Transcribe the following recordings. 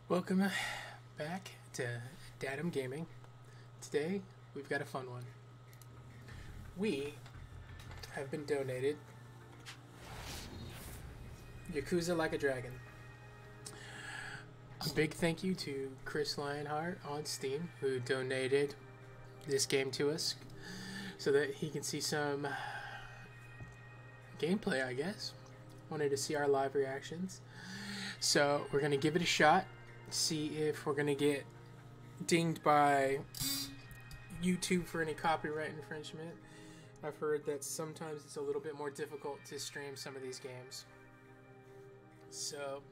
Welcome back to Datum Gaming. Today, we've got a fun one. We have been donated Yakuza Like a Dragon. A big thank you to Chris Lionheart on Steam, who donated this game to us so that he can see some gameplay, I guess. Wanted to see our live reactions. So, we're going to give it a shot. See if we're gonna get dinged by YouTube for any copyright infringement. I've heard that sometimes it's a little bit more difficult to stream some of these games. So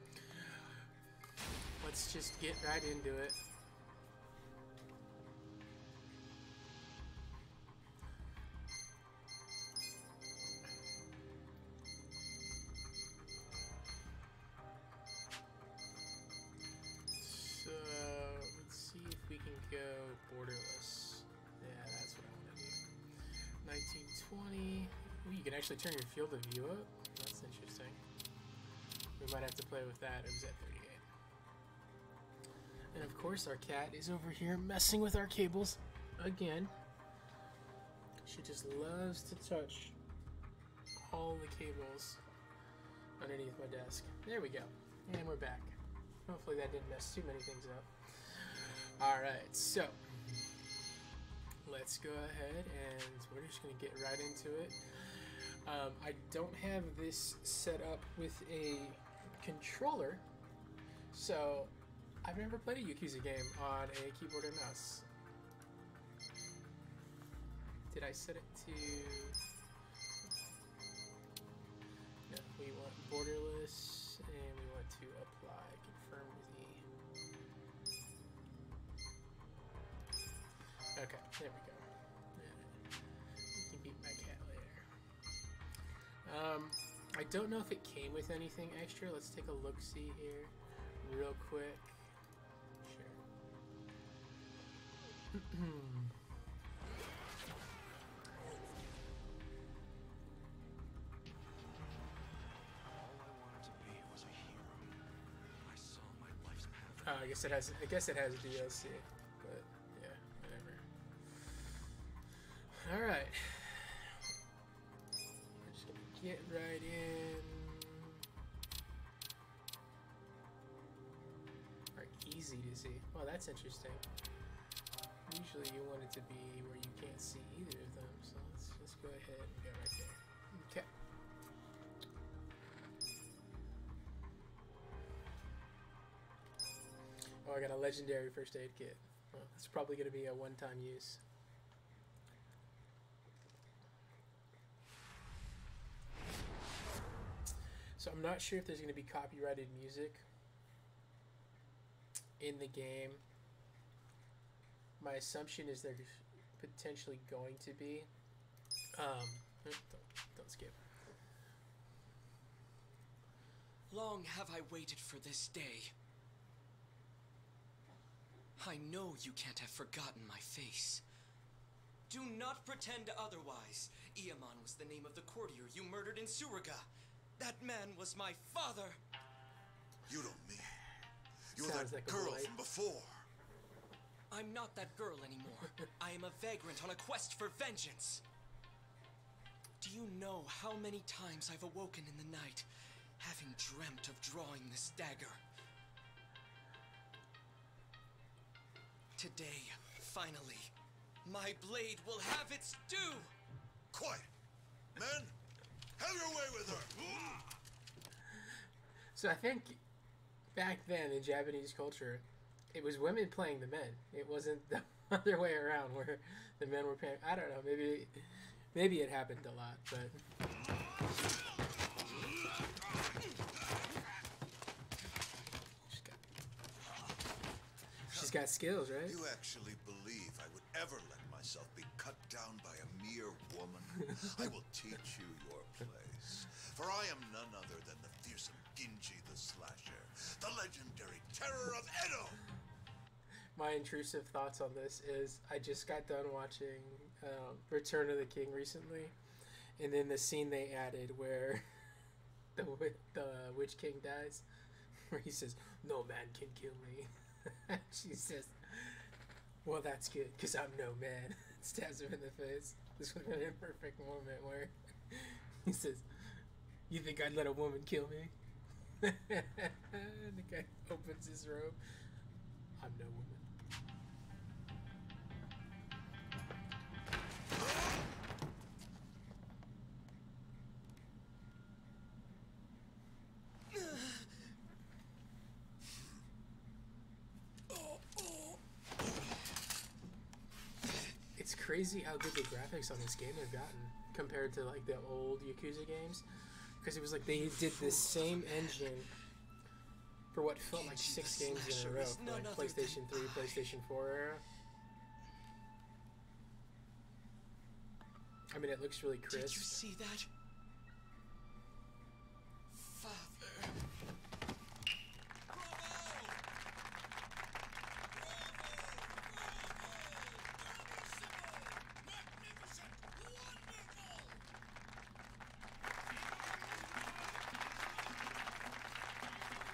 let's just get right into it. Let's see if we can go borderless. Yeah, that's what I want to do. 1920. Ooh, you can actually turn your field of view up. That's interesting. We might have to play with that. It was at 38. And of course, our cat is over here messing with our cables again. She just loves to touch all the cables underneath my desk. There we go. And we're back. Hopefully that didn't mess too many things up. Alright, so let's go ahead and we're just going to get right into it. I don't have this set up with a controller, so I've never played a Yakuza game on a keyboard and mouse. Did I set it to... No, we want borderless and we want to apply. Confirm the... Okay, there we go. You can beat my cat later. I don't know if it came with anything extra. Let's take a look-see here real quick. Sure. I guess it has. I guess it has a DLC, but yeah, whatever. All right, we're just gonna get right in. Are easy to see. Oh, that's interesting. Usually, you want it to be where you can't see either of them. So let's just go ahead and go right there. Okay. Oh, I got a legendary first aid kit. Well, it's probably going to be a one-time use. So I'm not sure if there's going to be copyrighted music in the game. My assumption is there's potentially going to be. Don't skip. Long have I waited for this day. I know you can't have forgotten my face. Do not pretend otherwise. Iamon was the name of the courtier you murdered in Suruga. That man was my father. You don't mean. You're Sounds that like a girl boy. from before. I'm not that girl anymore. I am a vagrant on a quest for vengeance. Do you know how many times I've awoken in the night, having dreamt of drawing this dagger? Today, finally, my blade will have its due! Quiet! Men, have your way with her! So I think back then in Japanese culture, it was women playing the men. It wasn't the other way around where the men were playing. I don't know. Maybe it happened a lot, but. She's got skills, right? You actually believe I would ever let myself be cut down by a mere woman? I will teach you your place. For I am none other than the fearsome Ginji the Slasher, the legendary terror of Edo! My intrusive thoughts on this is I just got done watching Return of the King recently, and then the scene they added where the Witch King dies. where he says, "No man can kill me." She says, "Well, that's good, because I'm no man." Stabs him in the face. This would have been an imperfect moment where he says, "You think I'd let a woman kill me?" And the guy opens his robe. "I'm no woman." It's crazy how good the graphics on this game have gotten compared to like the old Yakuza games, because it was like they did the same engine for what felt like 6 games in a row, like PlayStation 3, PlayStation 4 era. I mean, it looks really crisp. Did you see that? Father.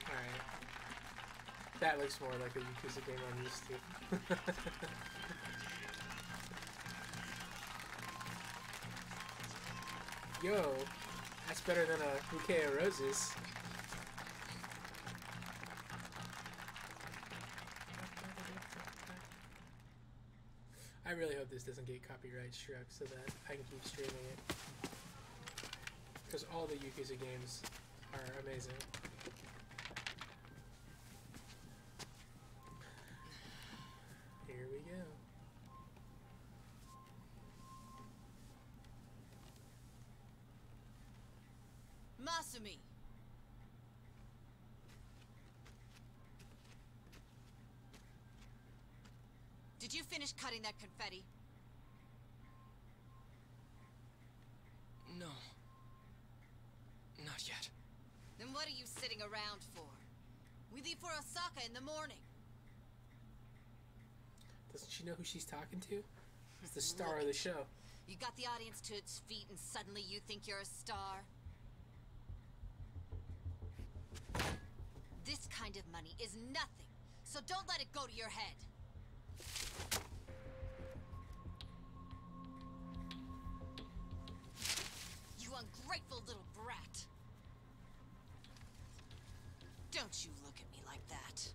Alright. That looks more like a Yakuza game I'm used to. Yo, that's better than a bouquet of roses. I really hope this doesn't get copyright struck so that I can keep streaming it. Because all the Yakuza games are amazing. Here we go. Masumi! Did you finish cutting that confetti? No. Not yet. Then what are you sitting around for? We leave for Osaka in the morning. Doesn't she know who she's talking to? It's the star of the show. You got the audience to its feet and suddenly you think you're a star? This kind of money is nothing, so don't let it go to your head. You ungrateful little brat. Don't you look at me like that.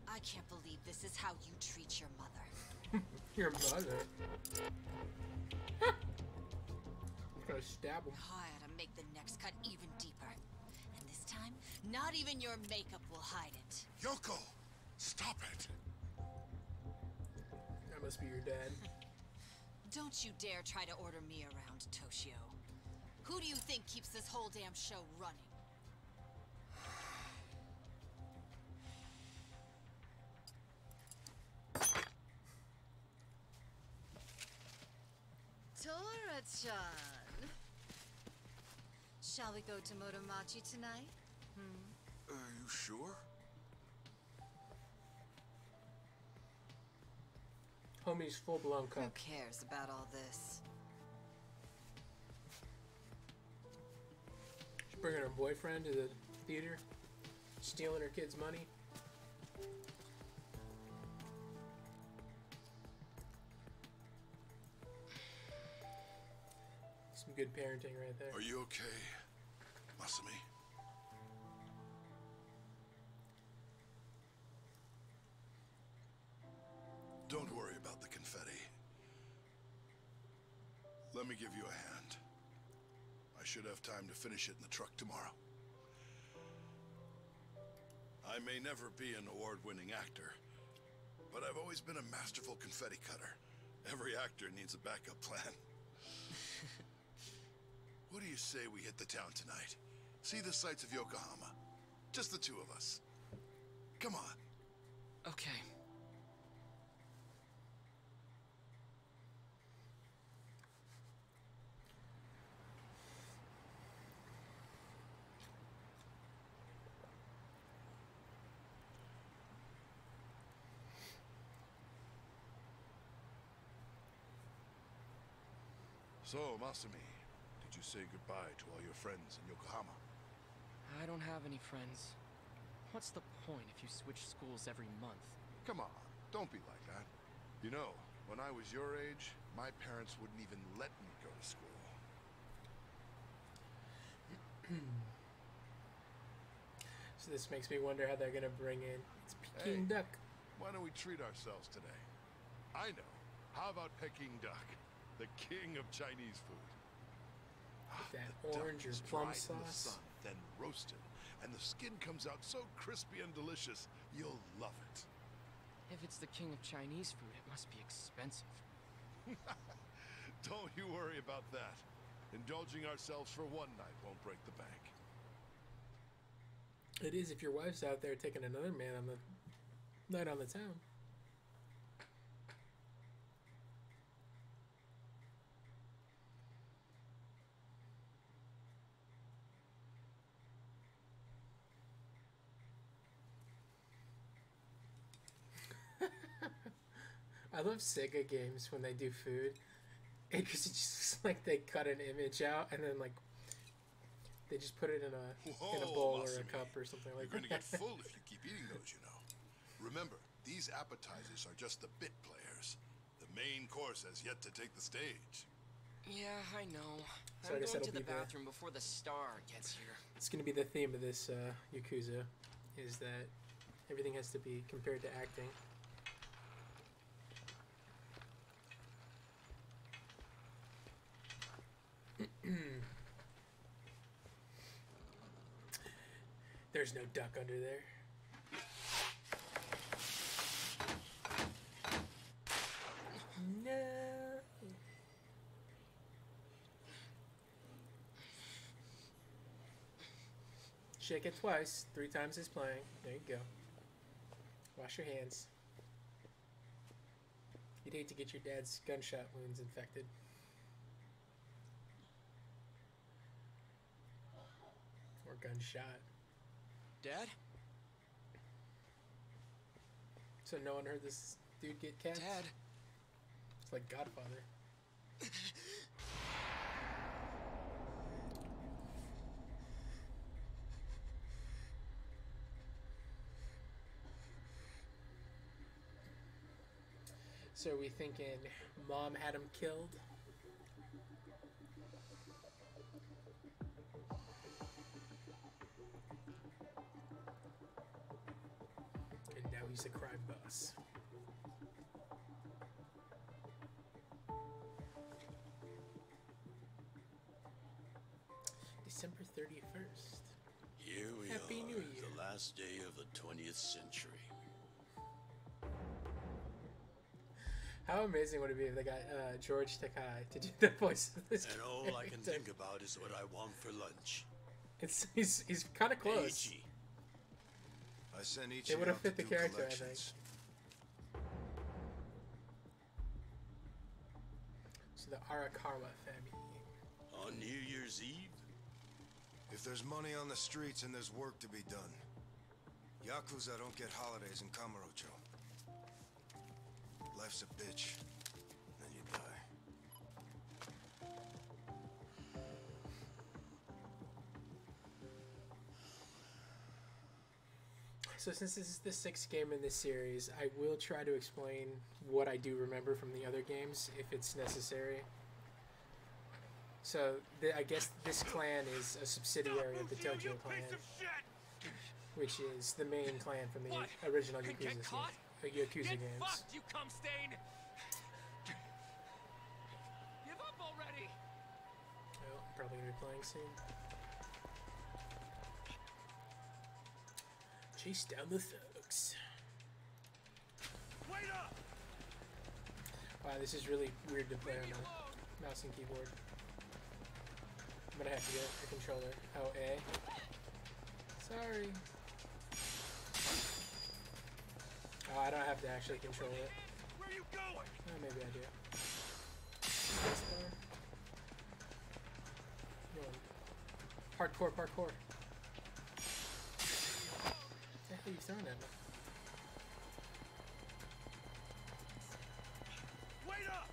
I can't believe this is how you treat your mother. Your mother? I'm gonna stab him. I ought to make the next cut even deeper. And this time, not even your makeup will hide it. Yoko, stop it. That must be your dad. Don't you dare try to order me around, Toshio. Who do you think keeps this whole damn show running? Tora-chan. Shall we go to Motomachi tonight? Are you sure? Homie's full-blown Who cup. cares about all this? She's bringing her boyfriend to the theater, stealing her kid's money. Some good parenting right there. Are you okay, Masumi? Don't worry about the confetti. Let me give you a hand. I should have time to finish it in the truck tomorrow. I may never be an award-winning actor, but I've always been a masterful confetti cutter. Every actor needs a backup plan. What do you say we hit the town tonight? See the sights of Yokohama. Just the two of us. Come on. Okay. So, Masumi, did you say goodbye to all your friends in Yokohama? don't have any friends. What's the point if you switch schools every month? Come on, don't be like that. You know, when I was your age, my parents wouldn't even let me go to school. So this makes me wonder how they're gonna bring in Peking duck. Why don't we treat ourselves today? I know. How about Peking duck, the king of Chinese food? With that The orange or duck is plum dried in the sauce. sun, then roasted, and the skin comes out so crispy and delicious, you'll love it. If it's the king of Chinese food, it must be expensive. Don't you worry about that. Indulging ourselves for one night won't break the bank. It is if your wife's out there taking another man on the night on the town. I love Sega games when they do food, because it's just like they cut an image out and then like they just put it in a bowl or a Masumi, cup or something like You're that. gonna get full if you keep eating those, you know. Remember, these appetizers are just the bit players. The main course has yet to take the stage. Yeah, I know. So I I'm guess going that'll to the be the- bathroom before the star gets here. It's going to be the theme of this Yakuza, is that everything has to be compared to acting. There's no duck under there. No. Shake it twice. 3 times is playing. There you go. Wash your hands. You'd hate to get your dad's gunshot wounds infected. Or gunshot. Dad? So no one heard this dude get cats? Dad? It's like Godfather. So are we thinking Mom had him killed? And now he's a crime boss. December 31st. Here we Happy are, New Year. the last day of the 20th century. How amazing would it be if they got George Takei to do the voice of this And all I can character? think about is what I want for lunch. He's kind of close. Eiji. I sent each It would have out fit to the do character, I think. collections. So the Arakawa family. On New Year's Eve? If there's money on the streets and there's work to be done. Yakuza don't get holidays in Kamurocho. Life's a bitch. Then you die. So since this is the 6th game in this series, I will try to explain what I do remember from the other games, if it's necessary. So I guess this clan is a subsidiary of the Tokyo clan, which is the main clan from the What? original Get Yakuza, caught? Yakuza Get games. fucked, you cum stain! Give up already! Oh, I'm probably gonna be playing soon. Chase down the thugs. Wait up! Wow, this is really weird to play on a mouse and keyboard. I'm gonna have to get a controller. Oh, A. Sorry. Oh, I don't have to actually control it. Where are you going? Oh, maybe I do. Space bar. No. Hardcore parkour. What the hell are you throwing at me? Wait up!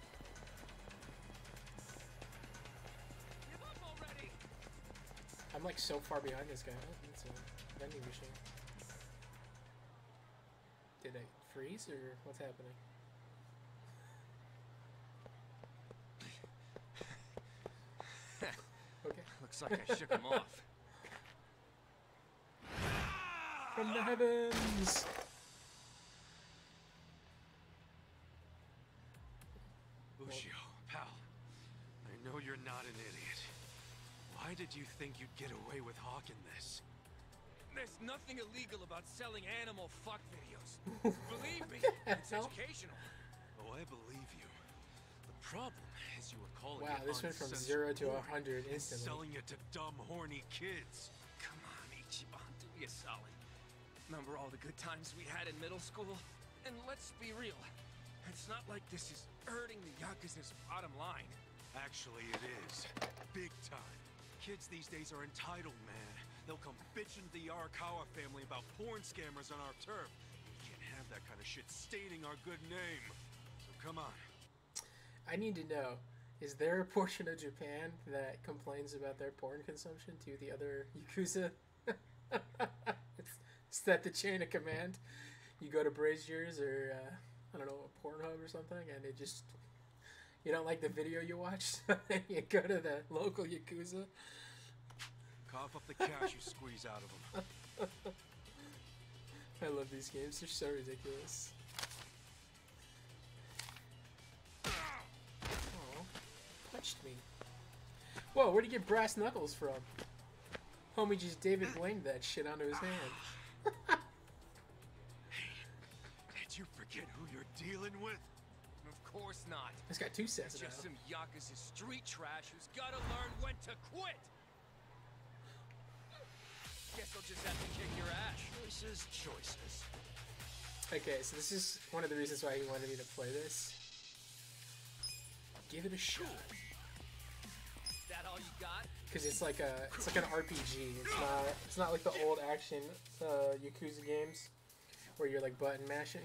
Give up already! I'm like like so far behind this guy. Oh, it's a vending machine. Did I freeze or what's happening? Okay. Looks like I shook him off. From the heavens! Lucio, pal, I know you're not an idiot. Why did you think you'd get away with hawking this? There's nothing illegal about selling animal fuck videos. Believe me, it's hell? educational. Oh, I believe you. The problem is you were calling Wow, it this went from uncensored 0 to porn 100 and instantly. selling it to dumb, horny kids. Come on, Ichiban, do me a solid. Remember all the good times we had in middle school? And let's be real, it's not like this is hurting the Yakuza's bottom line. Actually, it is. Big time. Kids these days are entitled, man. They'll come bitching to the Arakawa family about porn scammers on our turf. We can't have that kind of shit staining our good name. So come on. I need to know, is there a portion of Japan that complains about their porn consumption to the other Yakuza? Is that the chain of command? You go to Brazier's or, I don't know, a Pornhub or something, and it just... You don't like the video you watched? You go to the local Yakuza? Cough up the cash you squeeze out of them. I love these games. They're so ridiculous. Oh, punched me. Whoa, where'd he get brass knuckles from? Homie just David Blamed that shit onto his hand. Did you forget who you're dealing with? Of course not. It's got two sets now. Just some Yakuza street trash who's gotta learn when to quit. Guess I'll just have to kick your ass. Choices. Okay, so this is one of the reasons why he wanted me to play this. Give it a shot. That all you got? Because it's like an RPG. It's not like the old action Yakuza games where you're like button mashing.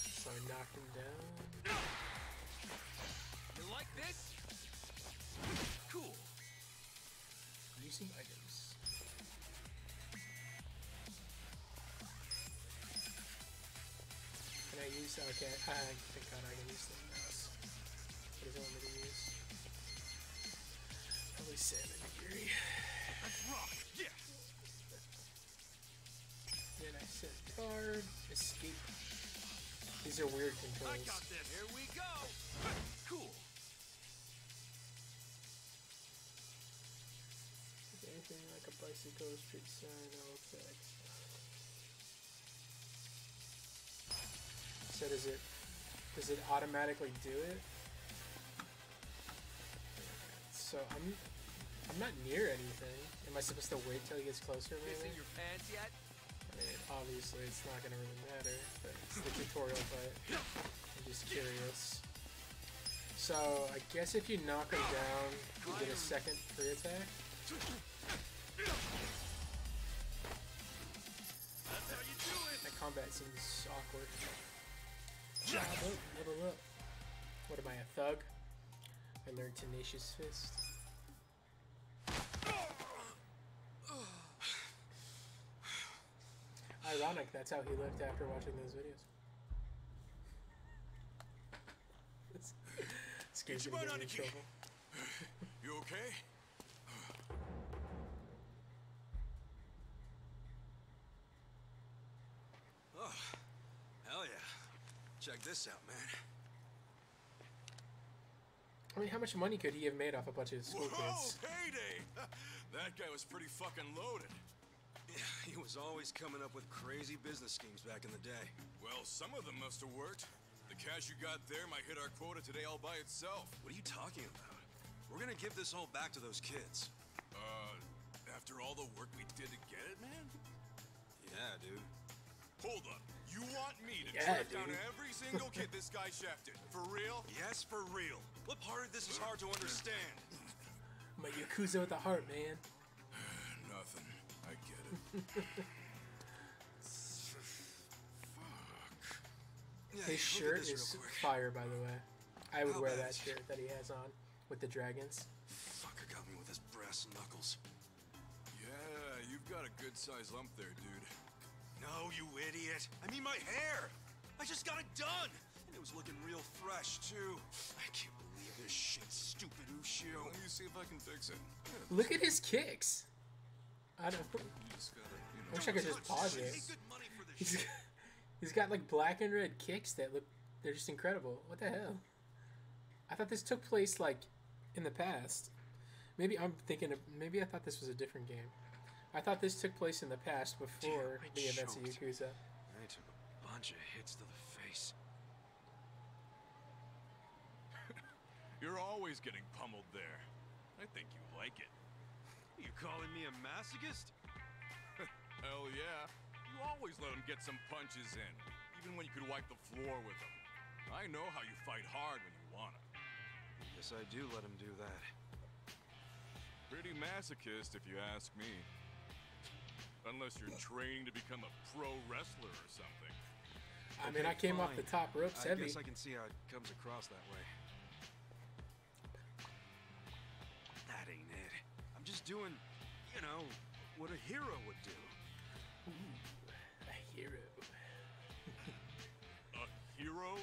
So I knocked him down. You like this? Cool. Using items. Can I use? Okay, thank God I can use the mouse. What does it want me to use? Probably salmon degree. Let's rock. Yeah. Then I set guard, escape. These are weird controls. I got this. Here we go. Cool. Anything like a bicycle, street sign, no effects. So does it automatically do it? So I'm not near anything. Am I supposed to wait till he gets closer, This maybe? in your pants yet? I mean, obviously it's not gonna really matter, but it's the tutorial part. I'm just curious. So I guess if you knock him down, you get a second free attack. That's how you do it. That combat seems awkward. Job up, level up. What am I, a thug? I learned Tenacious Fist. Ironic, that's how he looked after watching those videos. This game's gonna get me in trouble. You okay? Oh, hell yeah. Check this out, man. I mean, how much money could he have made off a bunch of school Whoa, kids? payday! That guy was pretty fucking loaded. Yeah, he was always coming up with crazy business schemes back in the day. Well, some of them must have worked. The cash you got there might hit our quota today all by itself. What are you talking about? We're gonna give this all back to those kids. After all the work we did to get it, man? Yeah, dude. Hold up. You want me to Yeah, track down dude. every single kid this guy shafted? For real? Yes, for real. What part of this is hard to understand? I'm a Yakuza with a heart, man. Nothing. I get it. Yeah, His look at shirt this real is quick. fire, by the way. I would How wear bad that is it? shirt that he has on with the dragons. Fucker got me with his bread. brass knuckles. Yeah, you've got a good-sized lump there, dude. No, you idiot. I mean my hair. I just got it done. And it was looking real fresh, too. I can't believe this shit, stupid Ushio. Let me see if I can fix it. Look at his kicks. I don't. You just gotta, I wish I could just pause it. He's got like black and red kicks that look. They're just incredible. What the hell? I thought this took place like in the past. Maybe I'm thinking of. Maybe I thought this was a different game. I thought this took place in the past before Damn, I the events of choked. Yakuza. I took a bunch of hits to the face. You're always getting pummeled there. I think you like it. You calling me a masochist? Hell yeah. You always let him get some punches in, even when you could wipe the floor with him. I know how you fight hard when you wanna. Yes, I do let him do that. Pretty masochist, if you ask me. Unless you're training to become a pro wrestler or something. I mean, I came off the top ropes I heavy. guess I can see how it comes across that way. That ain't it. I'm just doing, you know, what a hero would do. Ooh, a hero. A hero?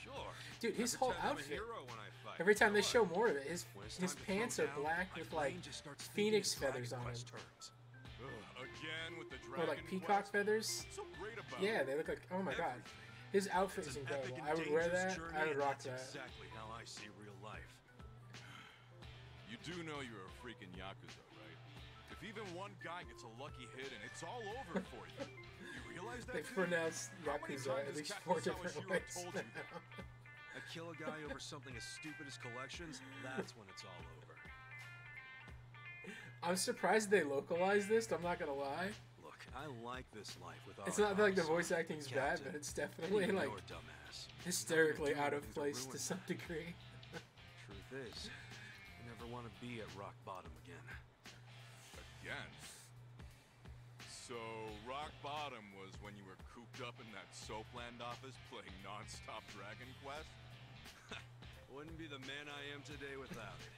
Sure. Dude, his I whole pretend I'm a outfit. hero when I fight. Every time they Sure. show more of it, his When it's time to throw pants are down, black my with like brain just starts thinking phoenix in Dragon feathers on Quest them. terms. Again with the Or Dragon like peacock Quest? feathers. What's so great about Yeah, it? they look like. Oh my god, Everything. his outfit It's is an epic incredible. and I would wear dangerous that. journey, I would and rock that's that. exactly how I see real life. You do know you're a freaking Yakuza, right? If even one guy gets a lucky hit and it's all over for you. You realize that? They dude? pronounce How many Yakuza times at has least Captain 4 different Sawashiro ways. told you that? I kill a guy over something as stupid as collections, that's when it's all over. I'm surprised they localized this. I'm not gonna lie. Look, I like this life with It's not like the Arakawa, voice acting's bad, Captain, but it's and definitely even like your dumbass. hysterically Not out gonna of do place anything to ruin some degree. Truth is, I never want to be at rock bottom again. Again. So, rock bottom was when you were cooped up in that Soapland office playing non-stop Dragon Quest? Wouldn't be the man I am today without it.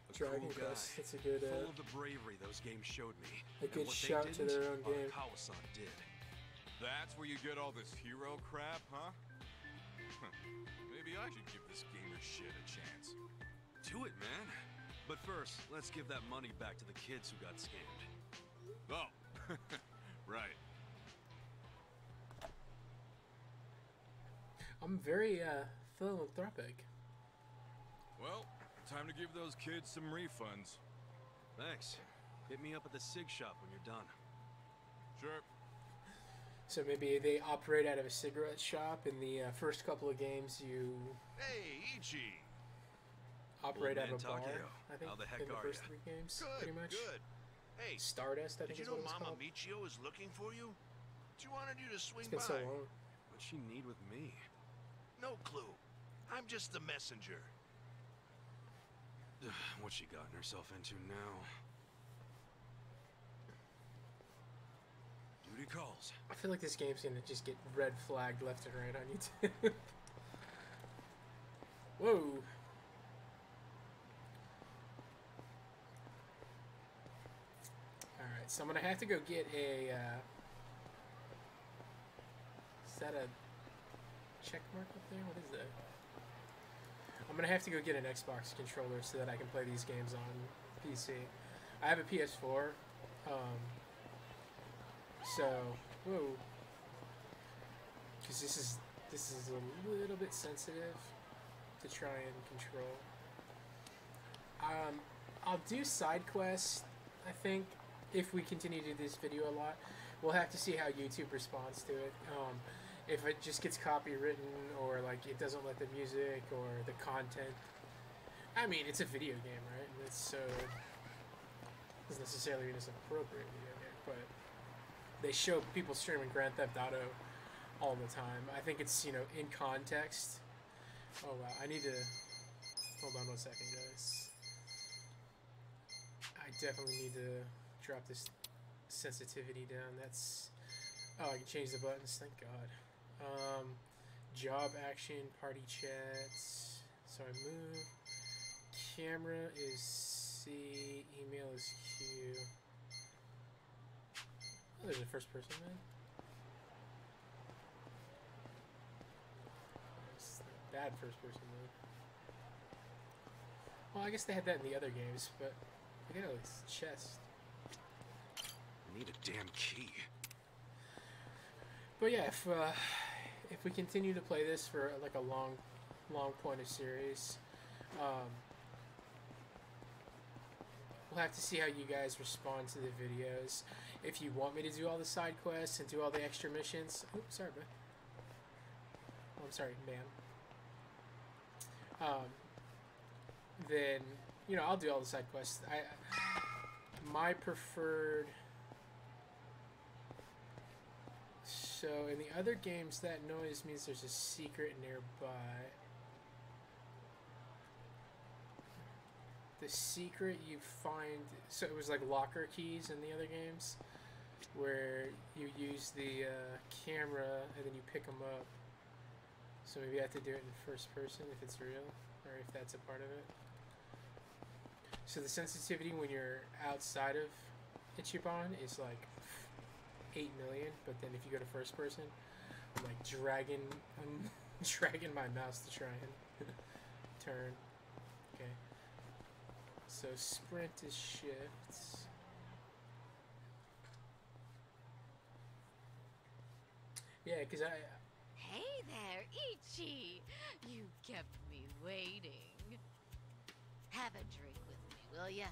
A Dragon cool Quest. guy, It's a good. full of the bravery those games showed me. A And good what they shout to didn't, their own game. Arakawa-san did. That's where you get all this hero crap, huh? Maybe I should give this gamer shit a chance. Do it, man. But first, let's give that money back to the kids who got scammed. Oh, right. I'm very philanthropic. Well, time to give those kids some refunds. Thanks. Hit me up at the SIG shop when you're done. Sure. So maybe they operate out of a cigarette shop. In the first couple of games, you Hey, Ichi. operate out man of a bar. Takeo, I think how the heck in the are first ya? 3 games, Good, pretty much. good. Hey, Stardust, I did think you is know what it's Mama called. Michio is looking for you? She wanted you to swing It's been by. so long. What'd she need with me? No clue. I'm just the messenger. What's she gotten herself into now? Duty calls. I feel like this game's gonna just get red flagged left and right on YouTube. Whoa. Alright, so I'm gonna have to go get a, is that a check mark up there? What is that? I'm gonna have to go get an Xbox controller so that I can play these games on PC. I have a PS4, so, whoa. Because this is a little bit sensitive to try and control. I'll do side quests, I think, if we continue to do this video a lot. We'll have to see how YouTube responds to it. If it just gets copywritten, or like it doesn't let the music or the content. I mean, it's a video game, right? And it's so it doesn't necessarily mean it's an appropriate video game, but they show people streaming Grand Theft Auto all the time. I think it's, you know, in context. Oh wow, I need to hold on 1 second, guys. I definitely need to drop this sensitivity down. That's, oh, I can change the buttons, thank God. Job action, party chats. So I move. Camera is C. Email is Q. Oh, there's a first person man. It's bad first person mode. Well, I guess they had that in the other games, but I got this chest. I need a damn key. But yeah, if we continue to play this for like a long point of series, we'll have to see how you guys respond to the videos. If you want me to do all the side quests and do all the extra missions, oops, sorry, bud. Oh, I'm sorry, ma'am. Then I'll do all the side quests. My preferred. So in the other games, that noise means there's a secret nearby. The secret you find, so it was like locker keys in the other games, where you use the camera and then you pick them up. So maybe I have to do it in first person if it's real, or if that's a part of it. So the sensitivity when you're outside of Ichiban is like 8 million, but then if you go to first person, I'm like dragging my mouse to try and turn. Okay. So sprint is shifts. Yeah, because Hey there, Ichi! You kept me waiting. Have a drink with me, will ya?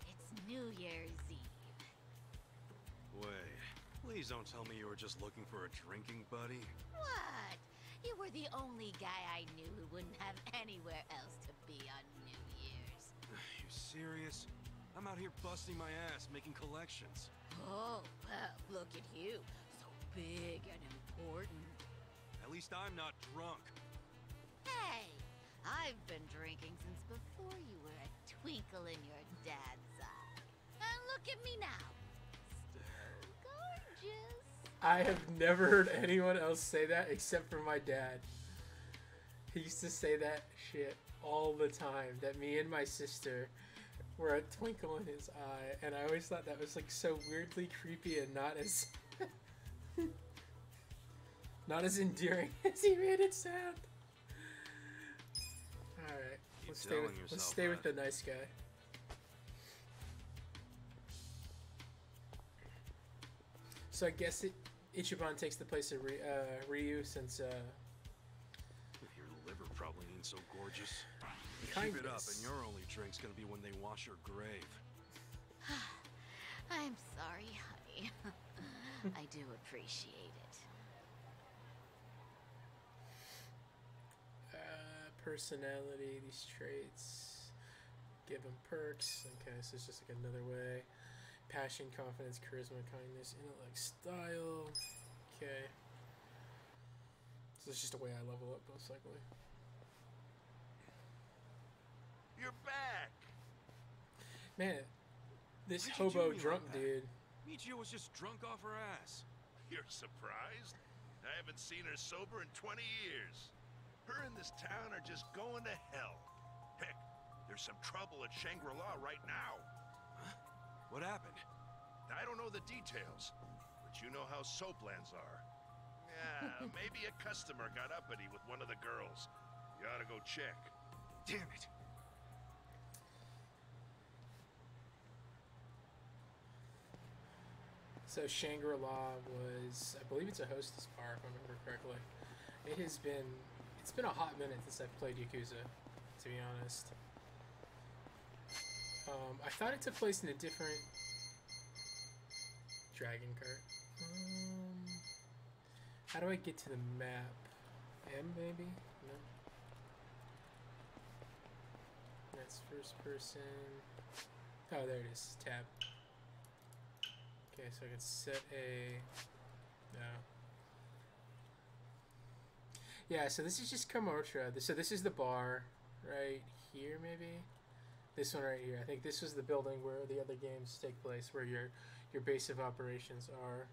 It's New Year's Eve. Wait, please don't tell me you were just looking for a drinking buddy. What? You were the only guy I knew who wouldn't have anywhere else to be on New Year's. You serious? I'm out here busting my ass making collections. Oh, well, look at you. So big and important. At least I'm not drunk. Hey, I've been drinking since before you were a twinkle in your dad's eye. And look at me now. So gorgeous. I have never heard anyone else say that except for my dad. He used to say that shit all the time, that me and my sister were a twinkle in his eye, and I always thought that was like so weirdly creepy and not as not as endearing as he made it sound. Alright, let's stay with the nice guy. So I guess Ichiban takes the place of Ryu since Your liver probably ain't so gorgeous. Kindness. Keep it up, and your only drink's gonna be when they wash your grave. I'm sorry, honey. I do appreciate it. Personality, these traits, give him perks. Okay, so it's just like another way. Passion, confidence, charisma, kindness, intellect, style. Okay. So it's just a way I level up, most likely. You're back! Man, this Why'd you do hobo me drunk like that? dude. Michio was just drunk off her ass. You're surprised? I haven't seen her sober in 20 years. Her and this town are just going to hell. Heck, there's some trouble at Shangri-La right now. What happened? I don't know the details, but you know how soaplands are. Yeah, maybe a customer got uppity with one of the girls. You ought to go check. Damn it. So Shangri-La was, I believe it's a hostess bar, if I remember correctly. It's been a hot minute since I've played Yakuza, to be honest. I thought it took place in a different dragon cart. How do I get to the map? M, maybe? No. That's first person. Oh, there it is. Tab. Okay, so I can set a... No. Yeah, so this is just Kamotra. So this is the bar right here, maybe? This one right here. I think this was the building where the other games take place, where your base of operations are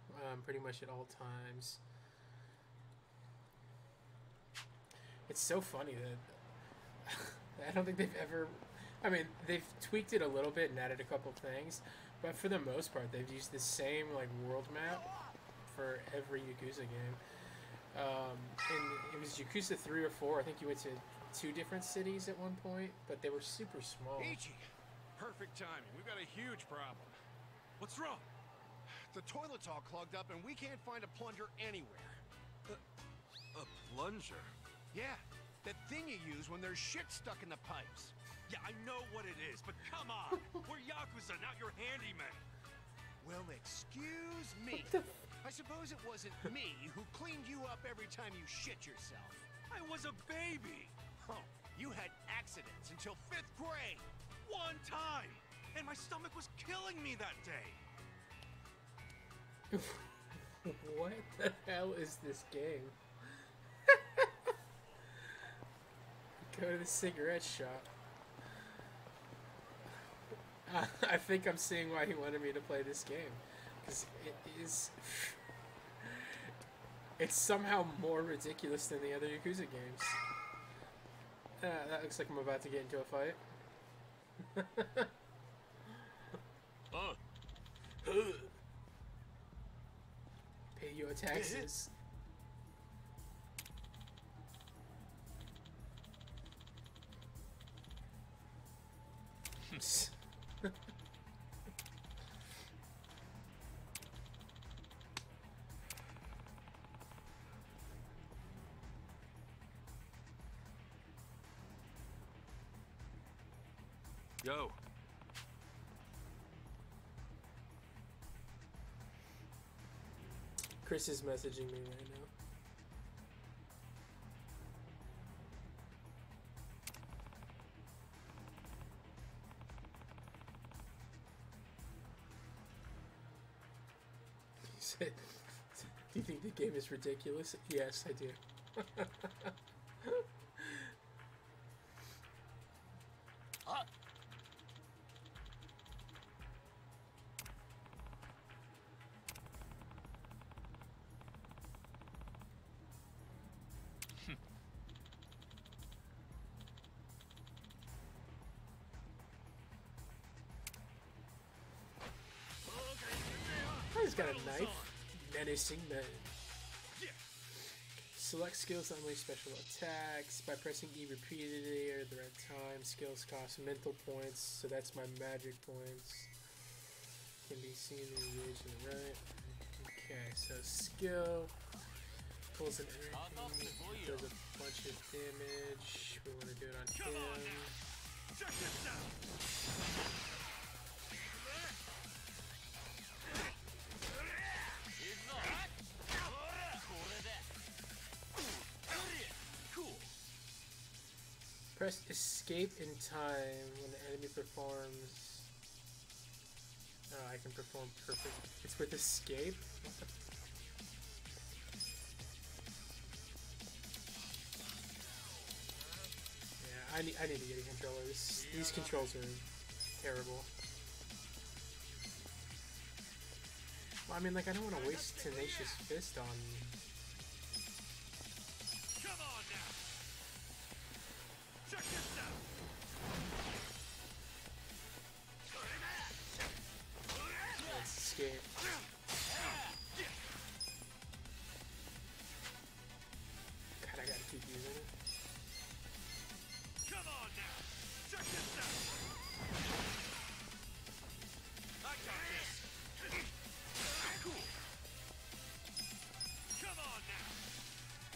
pretty much at all times. It's so funny that I don't think they've ever I mean, they've tweaked it a little bit and added a couple things, but for the most part, they've used the same like world map for every Yakuza game. And it was Yakuza 3 or 4. I think you went to 2 different cities at one point, but they were super small. Ichi! Perfect timing. We've got a huge problem. What's wrong? The toilet's all clogged up and we can't find a plunger anywhere. A plunger? Yeah, that thing you use when there's shit stuck in the pipes. Yeah, I know what it is, but come on! We're Yakuza, not your handyman! Well, excuse me. I suppose it wasn't me who cleaned you up every time you shit yourself. I was a baby! Oh, you had accidents until 5th grade. One time! And my stomach was killing me that day! What the hell is this game? Go to the cigarette shop. I think I'm seeing why he wanted me to play this game. Because it is... It's somehow more ridiculous than the other Yakuza games. That looks like I'm about to get into a fight. Pay your taxes. Yo. Chris is messaging me right now. He said, do you think the game is ridiculous? Yes, I do. Oh, he's got a knife. Menacing man. Select skills to unleash special attacks by pressing E repeatedly or at the right time. Skills cost mental points, so that's my magic points. Can be seen and engaged in the right. Okay, so skill pulls an energy, does a bunch of damage. We want to do it on him. Check this out! Press escape in time when the enemy performs. Oh, I can perform perfect. It's with escape? What the yeah, I need to get a controller. These controls are terrible. Well, I mean, like, I don't want to waste Tenacious Fist on... Come on now! Check this out! Let's escape. God, I gotta keep using it. Come on now! Check this out! I got this! Cool! Come on now!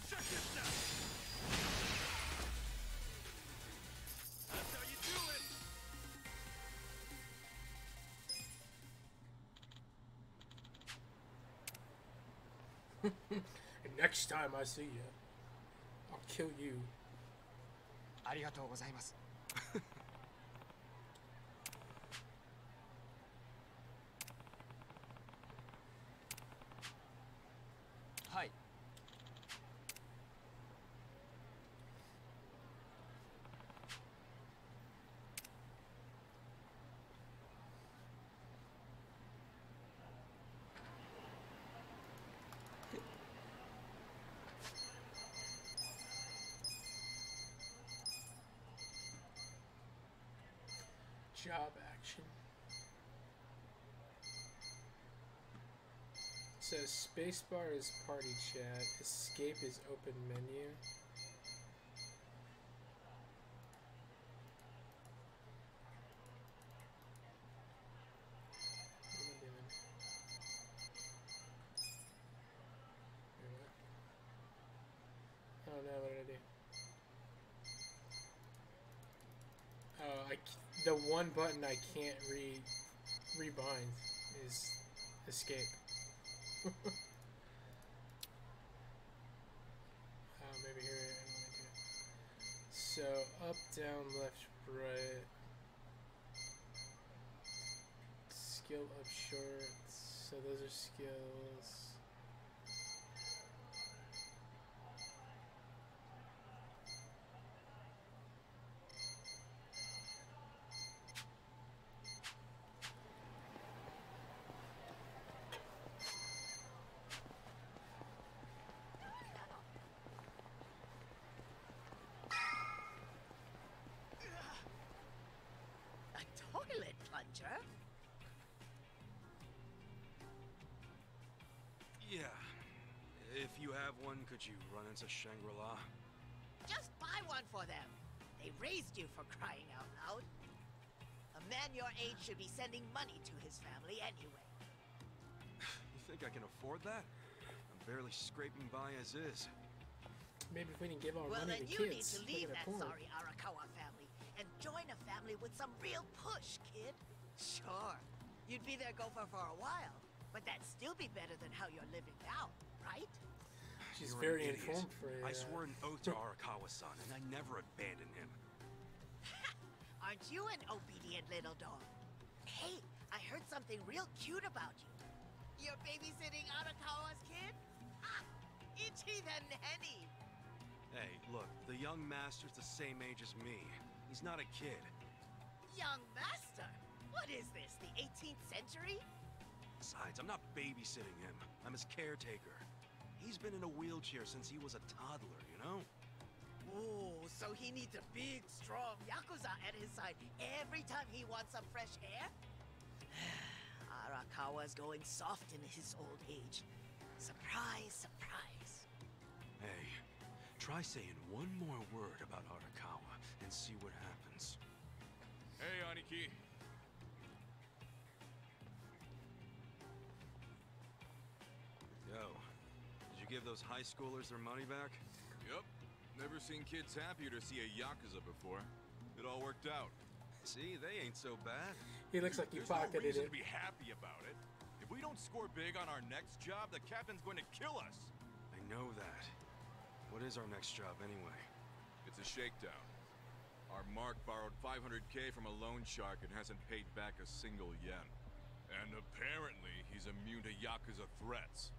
Check this out! That's how you do it! And next time I see you, I'll kill you. ありがとうございます。はい。Job action. So spacebar is party chat. Escape is open menu. What am I doing? Oh no, what did I do? Oh, the one button I can't rebind is escape. Maybe here. I don't want to do it. So up, down, left, right. Skill up short. So those are skills. Toilet plunger? Yeah. If you have one, could you run into Shangri-La? Just buy one for them. They raised you for crying out loud. A man your age should be sending money to his family anyway. You think I can afford that? I'm barely scraping by as is. Maybe if we didn't give our Well, money then to you kids. need to look leave at that porn. sorry Arakawa family and join a family with some real push, kid. Sure, you'd be their gopher for a while, but that'd still be better than how you're living now, right? She's You're very an idiot. informed for a, I swore an oath to Arakawa-san, and I never abandoned him. Aren't you an obedient little dog? Hey, I heard something real cute about you. You're babysitting Arakawa's kid? Ah, itchy the nanny. Hey, look, the young master's the same age as me. He's not a kid. Young master? What is this, the 18th century? Besides, I'm not babysitting him. I'm his caretaker. He's been in a wheelchair since he was a toddler, you know? Oh, so he needs a big, strong Yakuza at his side every time he wants some fresh air? Arakawa's going soft in his old age. Surprise, surprise. Hey, try saying one more word about Arakawa and see what happens. Hey, Aniki. Yo, did you give those high schoolers their money back? Yep. Never seen kids happier to see a Yakuza before. It all worked out. See, they ain't so bad. He looks like he There's no pocketed reason it. to be happy about it. If we don't score big on our next job, the captain's going to kill us. I know that. What is our next job anyway? It's a shakedown. Our Mark borrowed 500K from a loan shark and hasn't paid back a single yen. And apparently, he's immune to Yakuza threats.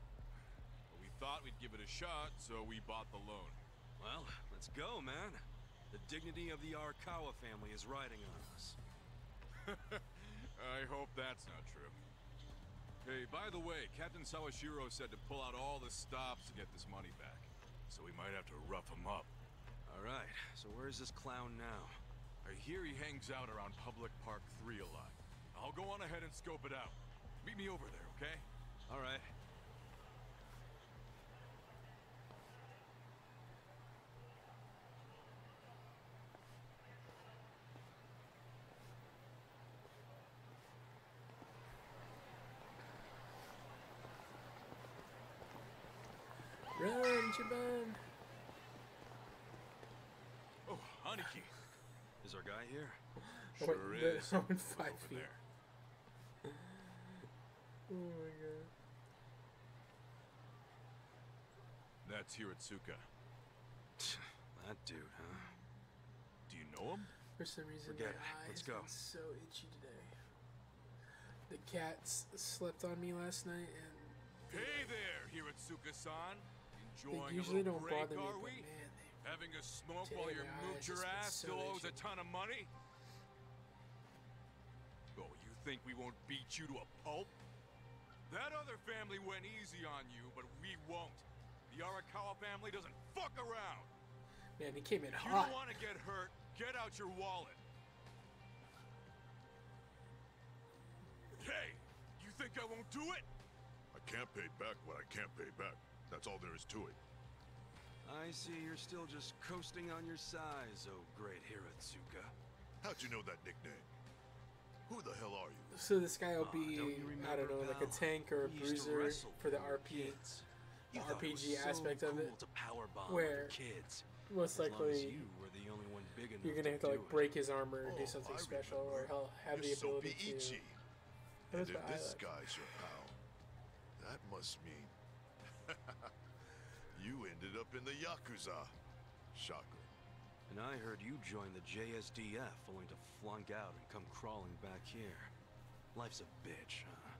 But we thought we'd give it a shot, so we bought the loan. Well, let's go, man. The dignity of the Arakawa family is riding on us. I hope that's not true. Hey, by the way, Captain Sawashiro said to pull out all the stops to get this money back. So we might have to rough him up. All right, so where's this clown now? I hear he hangs out around Public Park 3 a lot. I'll go on ahead and scope it out. Meet me over there, okay? All right. Run, Jabon! Oh, Aniki. Is our guy here? Sure Wait, is. I'm Look 5 over feet. there. Oh my god. That's Hiratsuka. That dude, huh? Do you know him? For some reason, Forget my it. eyes Let's go. are so itchy today. The cats slept on me last night, and Hey there, Hiratsuka-san. Enjoying they usually a little don't break, bother me, are but we? man, Having a smoke Today while your my eyes moocher just been ass so still owes a itchy. ton of money? Oh, you think we won't beat you to a pulp? That other family went easy on you, but we won't. The Arakawa family doesn't fuck around. man, he came in If you hot. don't want to get hurt, get out your wallet. Hey, you think I won't do it? I can't pay back what I can't pay back. That's all there is to it. I see you're still just coasting on your size, oh great Hiratsuka. How'd you know that nickname? Who the hell are you? So this guy will be, don't you I don't remember, know, like a pal? tank or a We used to bruiser wrestle for the when we were RP, kids. the You thought it RPG was so aspect of it. cool to powerbomb where other kids. Most As long as likely, you were the only one big enough you're gonna have to do like it. break his armor or do Oh, something I special, or remember. he'll have the You're ability Soapy to. Ichi. That was And if what I this like. guy's your pal, that must mean you ended up in the Yakuza. Shocker. And I heard you joined the JSDF only to flunk out and come crawling back here. Life's a bitch, huh?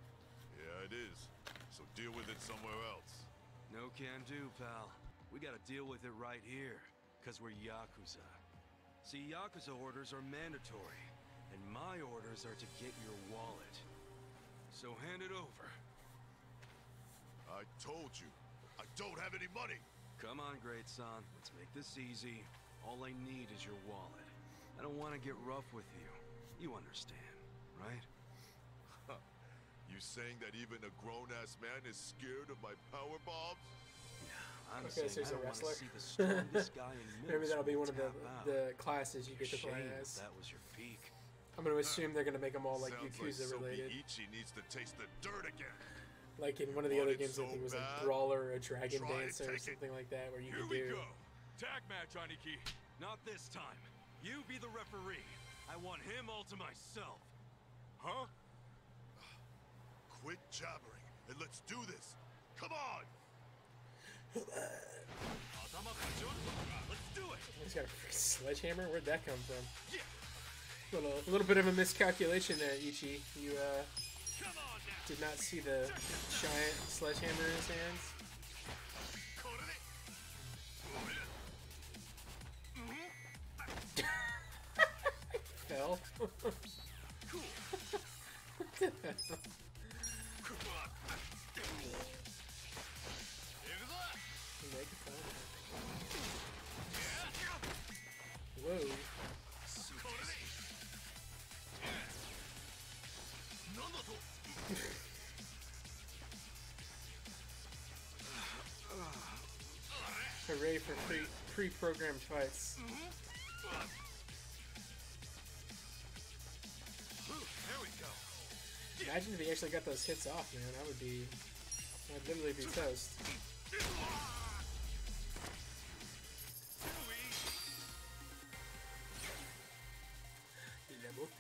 Yeah, it is. So deal with it somewhere else. No can do, pal. We gotta deal with it right here, 'cause we're Yakuza. See, Yakuza orders are mandatory, and my orders are to get your wallet. So hand it over. I told you, I don't have any money. Come on, great son. Let's make this easy. All I need is your wallet. I don't want to get rough with you. You understand, right? You saying that even a grown-ass man is scared of my power bombs? I'm Okay, so saying he's I a don't want to wrestler. see the strongest guy in middle Maybe that'll be school one of tap out. the classes you get to play Shame if as. that was your peak. I'm gonna assume they're gonna make them all like Sounds Yakuza like related. Soapy Ichi needs to taste the dirt again. Like in one of the Want other it games, I so think it was like bad? Brawler or a Dragon Try and Dancer or take it. something like that, where you Here could we do. go. Tag match, Aniki. Not this time. You be the referee. I want him all to myself. Huh? Quit jabbering and let's do this. Come on! Let's do it. He's got a freaking sledgehammer. Where'd that come from? A little bit of a miscalculation there, Ichi. You Come on now. did not see the giant sledgehammer in his hands. Fell. Whoa. Hooray for pre-programmed fights. There we go. Imagine if he actually got those hits off, man. That would be... I'd literally be toast. Level 3.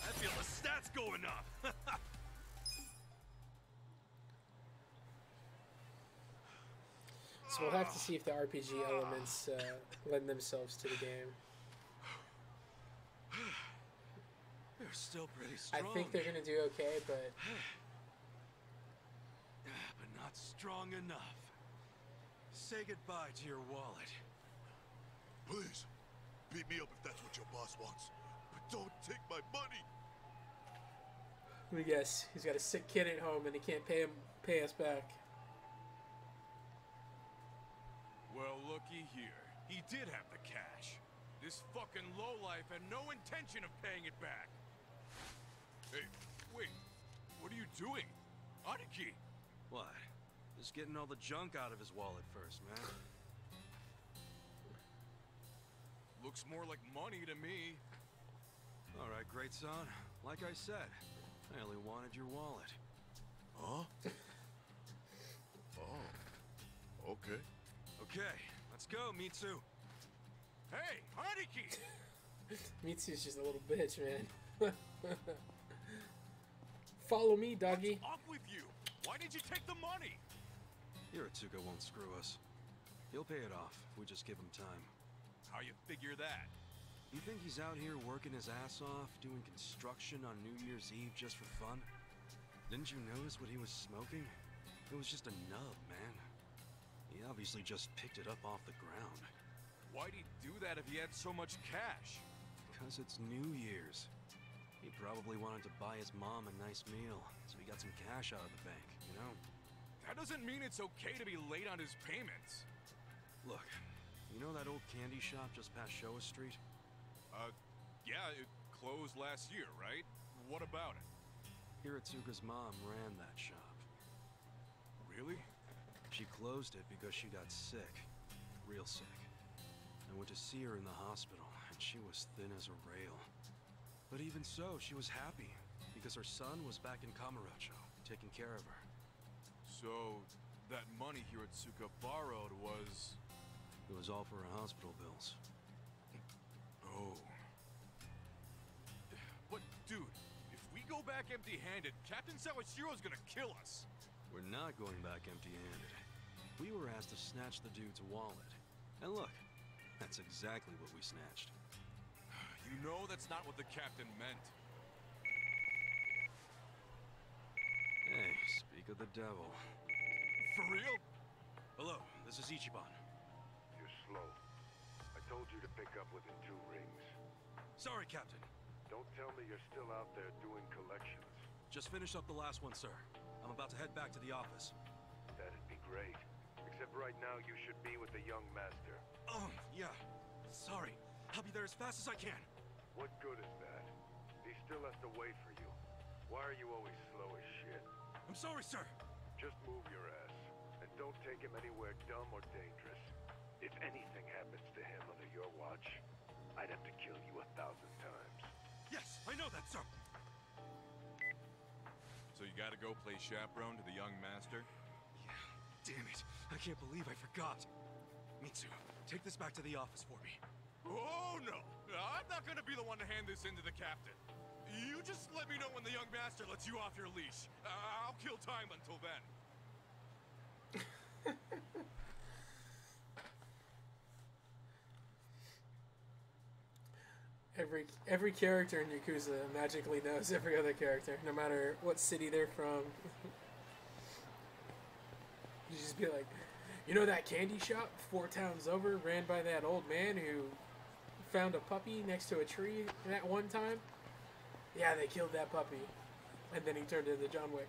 I feel the stats going up. So we'll have to see if the RPG elements lend themselves to the game. They're still pretty I strong. think they're gonna do okay, but But not strong enough. Say goodbye to your wallet. Please, beat me up if that's what your boss wants. But don't take my money. let me guess, he's got a sick kid at home and he can't pay us back. Well, looky here. He did have the cash. This fucking lowlife had no intention of paying it back. Hey, wait. What are you doing? Aniki! What? Just getting all the junk out of his wallet first, man. Looks more like money to me. All right, great son. Like I said, I only wanted your wallet. Huh? Oh, okay. Okay, let's go, Mitsu. Hey, Aniki! Mitsu's just a little bitch, man. Follow me, doggy. What's up with you? Why did you take the money? Hiratsuka won't screw us. He'll pay it off if we just give him time. How you figure that? You think he's out here working his ass off, doing construction on New Year's Eve just for fun? Didn't you notice what he was smoking? It was just a nub, man. He obviously just picked it up off the ground. Why'd he do that if he had so much cash? Because it's New Year's. He probably wanted to buy his mom a nice meal, so he got some cash out of the bank, you know? That doesn't mean it's okay to be late on his payments. Look, you know that old candy shop just past Showa Street? Yeah, it closed last year, right? What about it? Hiratsuka's mom ran that shop. Really? She closed it because she got sick. Real sick. I went to see her in the hospital, and she was thin as a rail. But even so, she was happy, because her son was back in Kamurocho, taking care of her. So, that money Hiratsuka borrowed was... It was all for her hospital bills. Oh. But, dude, if we go back empty-handed, Captain Sawashiro's gonna kill us. We're not going back empty-handed. We were asked to snatch the dude's wallet. And look, that's exactly what we snatched. You know that's not what the captain meant. Hey, speak of the devil. For real? Hello, this is Ichiban. You're slow. I told you to pick up within 2 rings. Sorry, Captain. Don't tell me you're still out there doing collections. Just finished up the last one, sir. I'm about to head back to the office. That'd be great. Except right now you should be with the young master. Yeah. Sorry. I'll be there as fast as I can. What good is that? He still has to wait for you. Why are you always slow as shit? I'm sorry, sir. Just move your ass. And don't take him anywhere dumb or dangerous. If anything happens to him under your watch, I'd have to kill you 1,000 times. Yes, I know that, sir. So you gotta go play chaperone to the young master? Yeah, damn it. I can't believe I forgot. Mitsu, take this back to the office for me. Oh, no! I'm not gonna be the one to hand this in to the captain. You just let me know when the young master lets you off your leash. I'll kill time until then. Every character in Yakuza magically knows every other character, no matter what city they're from. You just be like, you know that candy shop 4 towns over, ran by that old man who found a puppy next to a tree that one time? Yeah, they killed that puppy. And then he turned into John Wick.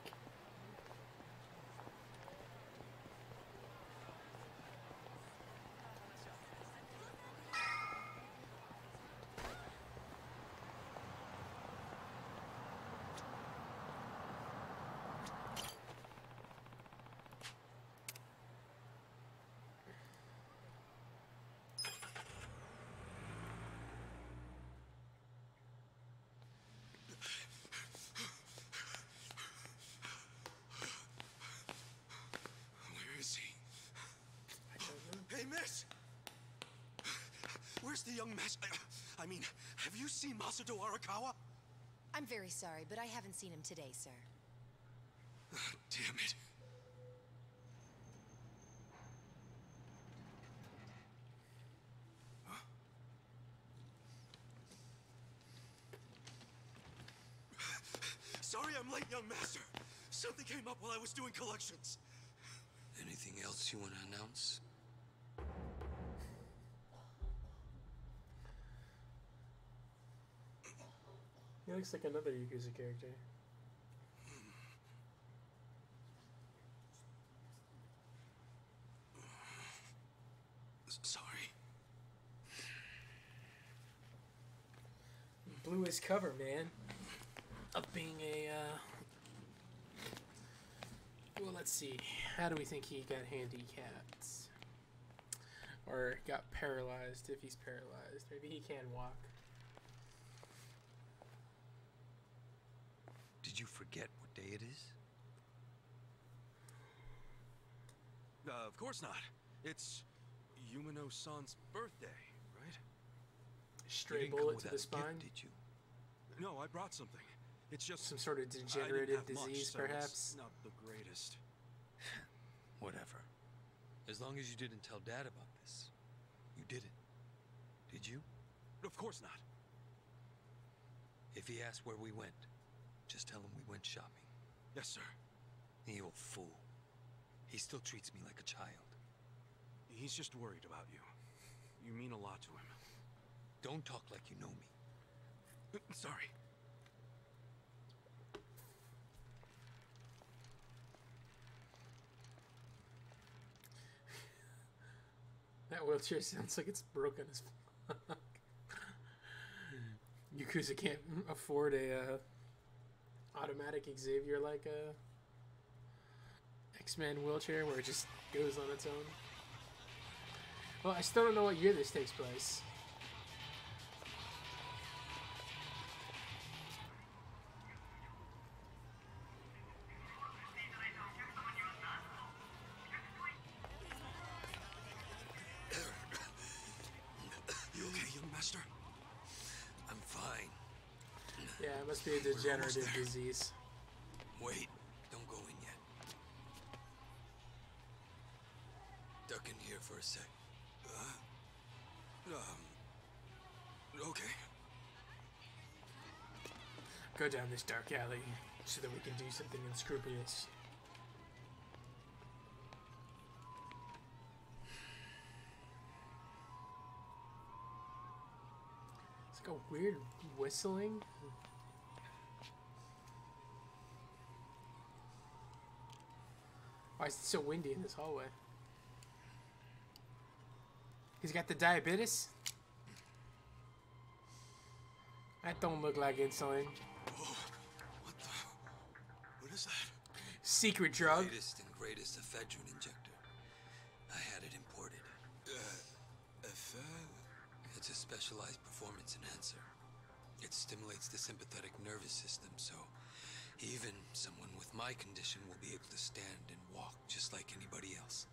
Hey, miss! Where's the young master? I mean, have you seen Masato Arakawa? I'm very sorry, but I haven't seen him today, sir. Damn it. Huh? Sorry I'm late, young master. Something came up while I was doing collections. Anything else you want to announce? He looks like another Yakuza character. Sorry. Blew his cover, man. Of being a, well, let's see. How do we think he got handicapped? Or got paralyzed, if he's paralyzed. Maybe he can walk. Did you forget what day it is? Of course not. It's Yumino-san's birthday, right? Stray bullet to the spine? Gift, did you? No, I brought something. It's just some sort of I didn't degenerative have much, disease, so perhaps? It's not the greatest. Whatever. As long as you didn't tell Dad about this. You didn't. Did you? Of course not. If he asks where we went, just tell him we went shopping. Yes, sir. The old fool. He still treats me like a child. He's just worried about you. You mean a lot to him. Don't talk like you know me. Sorry. That wheelchair sounds like it's broken as fuck. Yakuza can't afford a automatic Xavier like a X-Men wheelchair where it just goes on its own. Well, I still don't know what year this takes place. You okay, young master? I'm fine. Yeah, it must be a degenerative disease. Wait, don't go in yet. Duck in here for a sec. Okay. Go down this dark alley so that we can do something unscrupulous. It's like a weird whistling. Why is it so windy in this hallway? He's got the diabetes? That don't look like insulin. Whoa, what is that? Secret drug. Latest and greatest ephedrine injector. I had it imported. It's a specialized performance enhancer. It stimulates the sympathetic nervous system, so even someone with my condition will be able to stand and walk just like anybody else.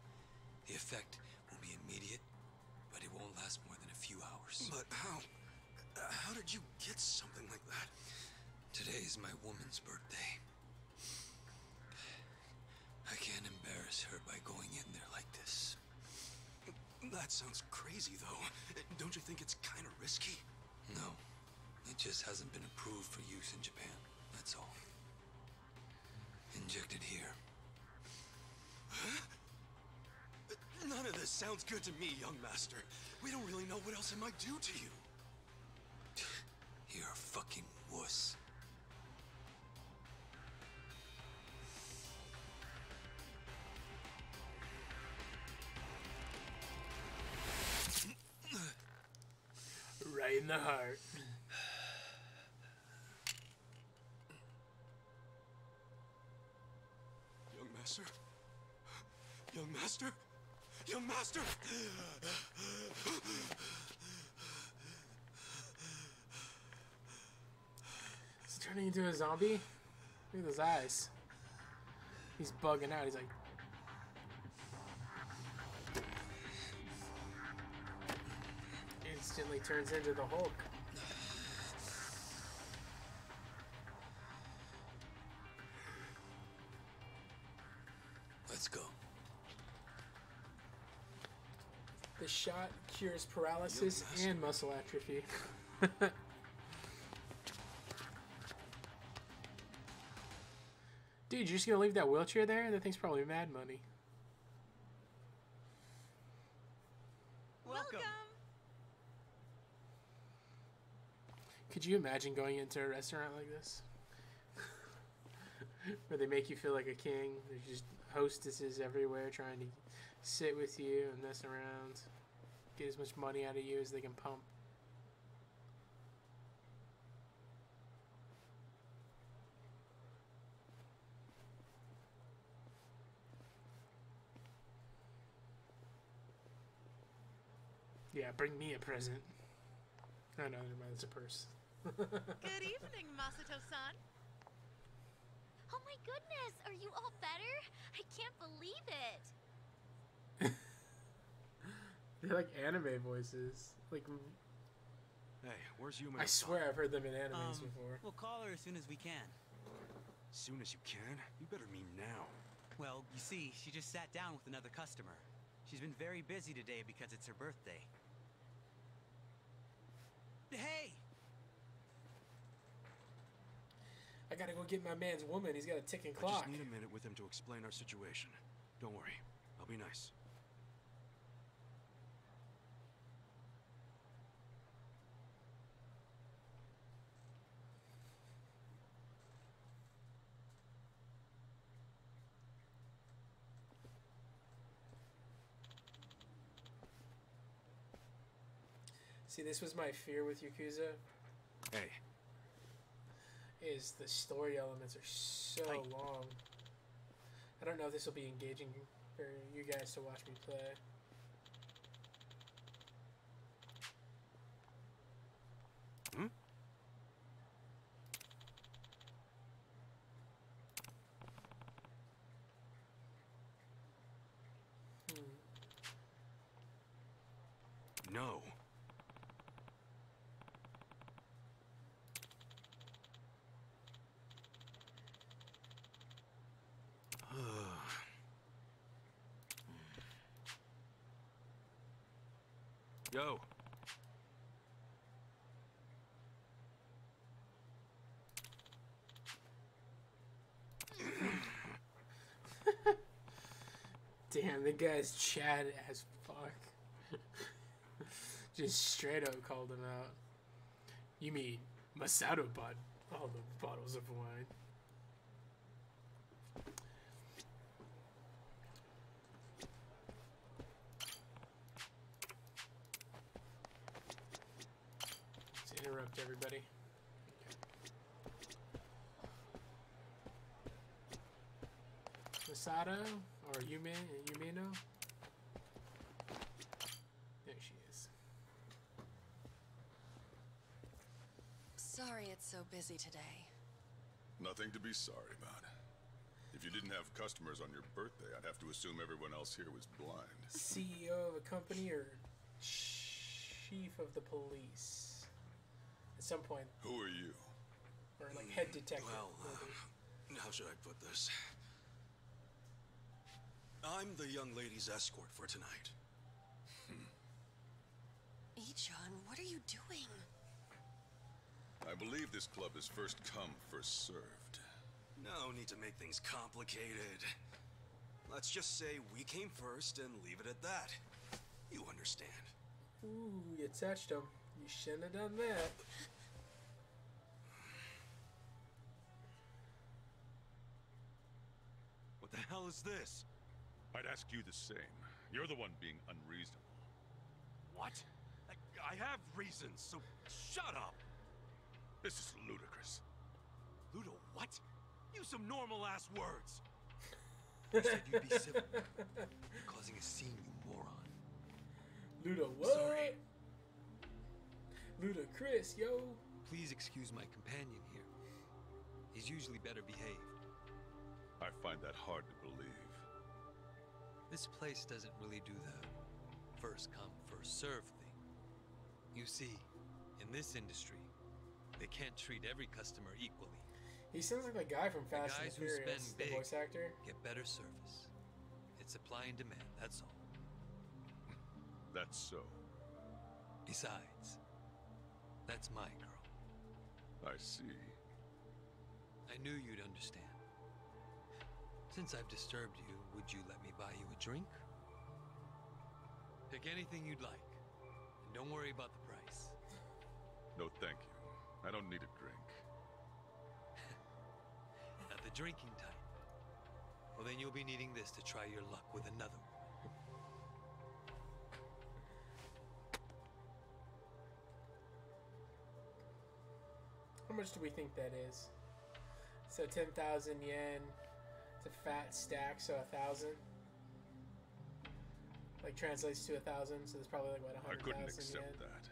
The effect will be immediate, but it won't last more than a few hours. But how did you get something like that? Today is my woman's birthday. I can't embarrass her by going in there like this. That sounds crazy, though. Don't you think it's kind of risky? No. It just hasn't been approved for use in Japan. That's all. Inject it here. Huh? None of this sounds good to me, young master. We don't really know what else it might do to you. You're a fucking wuss. Right in the heart. Young master? Young master? Young master! Is he turning into a zombie? Look at those eyes. He's bugging out. He's like... Instantly turns into the Hulk. Let's go. The shot cures paralysis and muscle atrophy. Dude, you're just gonna leave that wheelchair there? That thing's probably mad money. Welcome. Could you imagine going into a restaurant like this? Where they make you feel like a king. There's just hostesses everywhere trying to sit with you and mess around. Get as much money out of you as they can pump. Yeah, bring me a present. Oh no, never mind, it's a purse. Good evening, Masato-san. Oh my goodness, are you all better? I can't believe it. They're like anime voices. Like, Hey, where's Yuma? I swear I've heard them in animes before. We'll call her as soon as we can. Soon as you can? You better mean now. Well, you see, she just sat down with another customer. She's been very busy today because it's her birthday. Hey! I gotta go get my man's woman. He's got a ticking I clock. just need a minute with him to explain our situation. Don't worry. I'll be nice. See, this was my fear with Yakuza. Hey. is the story elements are so long. I don't know if this will be engaging for you guys to watch me play. Hmm? No. Yo. Damn, the guy's Chad as fuck. Just straight up called him out. You mean Masato bought all the bottles of wine? Let's interrupt everybody. Masato or Yumino? There she is. Sorry it's so busy today. Nothing to be sorry about. If you didn't have customers on your birthday, I'd have to assume everyone else here was blind. CEO of a company or chief of the police? At some point. Who are you? Or like head detective. Well, how should I put this? I'm the young lady's escort for tonight. Ichon, what are you doing? I believe this club is first come, first served. No need to make things complicated. Let's just say we came first and leave it at that. You understand. Ooh, you touched him. You shouldn't have done that. What the hell is this? I'd ask you the same. You're the one being unreasonable. What? I have reasons, so shut up! This is ludicrous. Ludo, what? Use some normal-ass words! You said you'd be civil. You're causing a scene, you moron. Ludo, what? Sorry. Ludo, Chris, yo. Please excuse my companion here. He's usually better behaved. I find that hard to believe. This place doesn't really do the first come, first serve thing. You see, in this industry, they can't treat every customer equally. He sounds like the guy from Fast and Guys who Furious, spend the big voice actor. get better service. It's supply and demand, that's all. That's so. Besides, that's my girl. I see. I knew you'd understand. Since I've disturbed you, would you let me buy you a drink? Pick anything you'd like. And don't worry about the price. No, thank you. I don't need a drink. Not the drinking type. Well, then you'll be needing this to try your luck with another one. How much do we think that is? So 10,000 yen. It's a fat stack, so 1,000. Like translates to 1,000, so there's probably like what 100,000 yen. I couldn't accept that.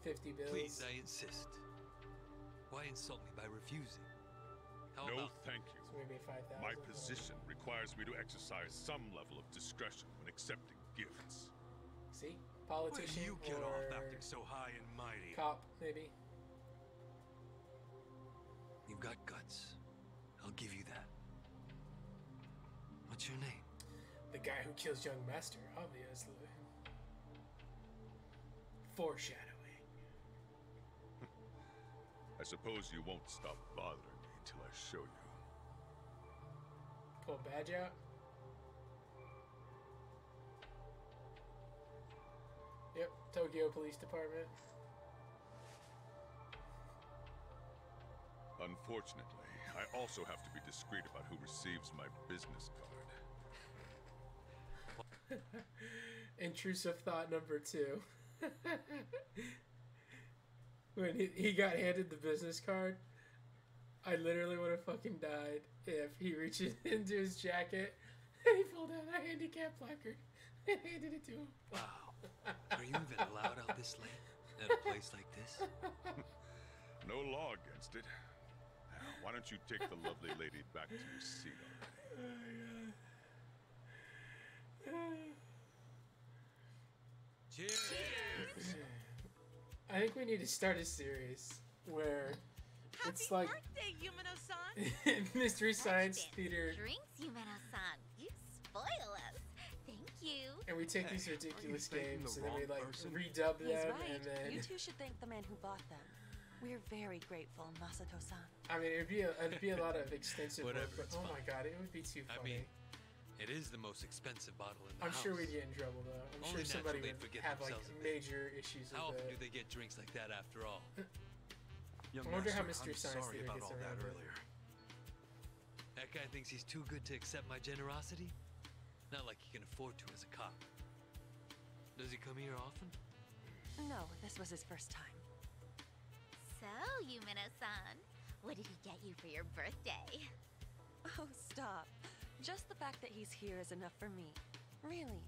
50 bills. Please, I insist. Why insult me by refusing? How No, about thank you. So maybe 5,000. My position requires me to exercise some level of discretion when accepting gifts. See? Where do Politician you get or off acting so high and mighty? cop, maybe. you've got guts? I'll give you that. What's your name? The guy who kills young master, obviously. Foreshadowing. I suppose you won't stop bothering me until I show you. Pull a badge out. Yep, Tokyo Police Department. Unfortunately, I also have to be discreet about who receives my business card. Intrusive thought number 2. When he got handed the business card, I literally would have fucking died if he reaches into his jacket and he pulled out a handicap placard and handed it to him. Wow. Are you even allowed out this late? At a place like this? No law against it. Now, why don't you take the lovely lady back to your seat already? Cheers! I think we need to start a series where it's like birthday, Yumino-san! Mystery Science Theater, Drinks, Yumeno-san. You spoil us. Thank you. and we take these ridiculous thanking games the and then we wrong like person? redub He's them, right. and then You two should thank the man who bought them. We're very grateful, Masato-san. I mean it'd be a lot of extensive work, Whatever, but it's oh my fine. god, it would be too funny. I mean, it is the most expensive bottle in the I'm house. sure we'd get in trouble though. I'm Only sure somebody natural would they'd forget have like themselves a bit. major issues How with often do it. they get drinks like that after all? Young I wonder how master, Mystery I'm Science sorry Theater about gets all around that it. earlier. That guy thinks he's too good to accept my generosity? Not like he can afford to as a cop. Does he come here often? No, this was his first time. So, Yumeno-san, what did he get you for your birthday? Oh, stop. Just the fact that he's here is enough for me. Really.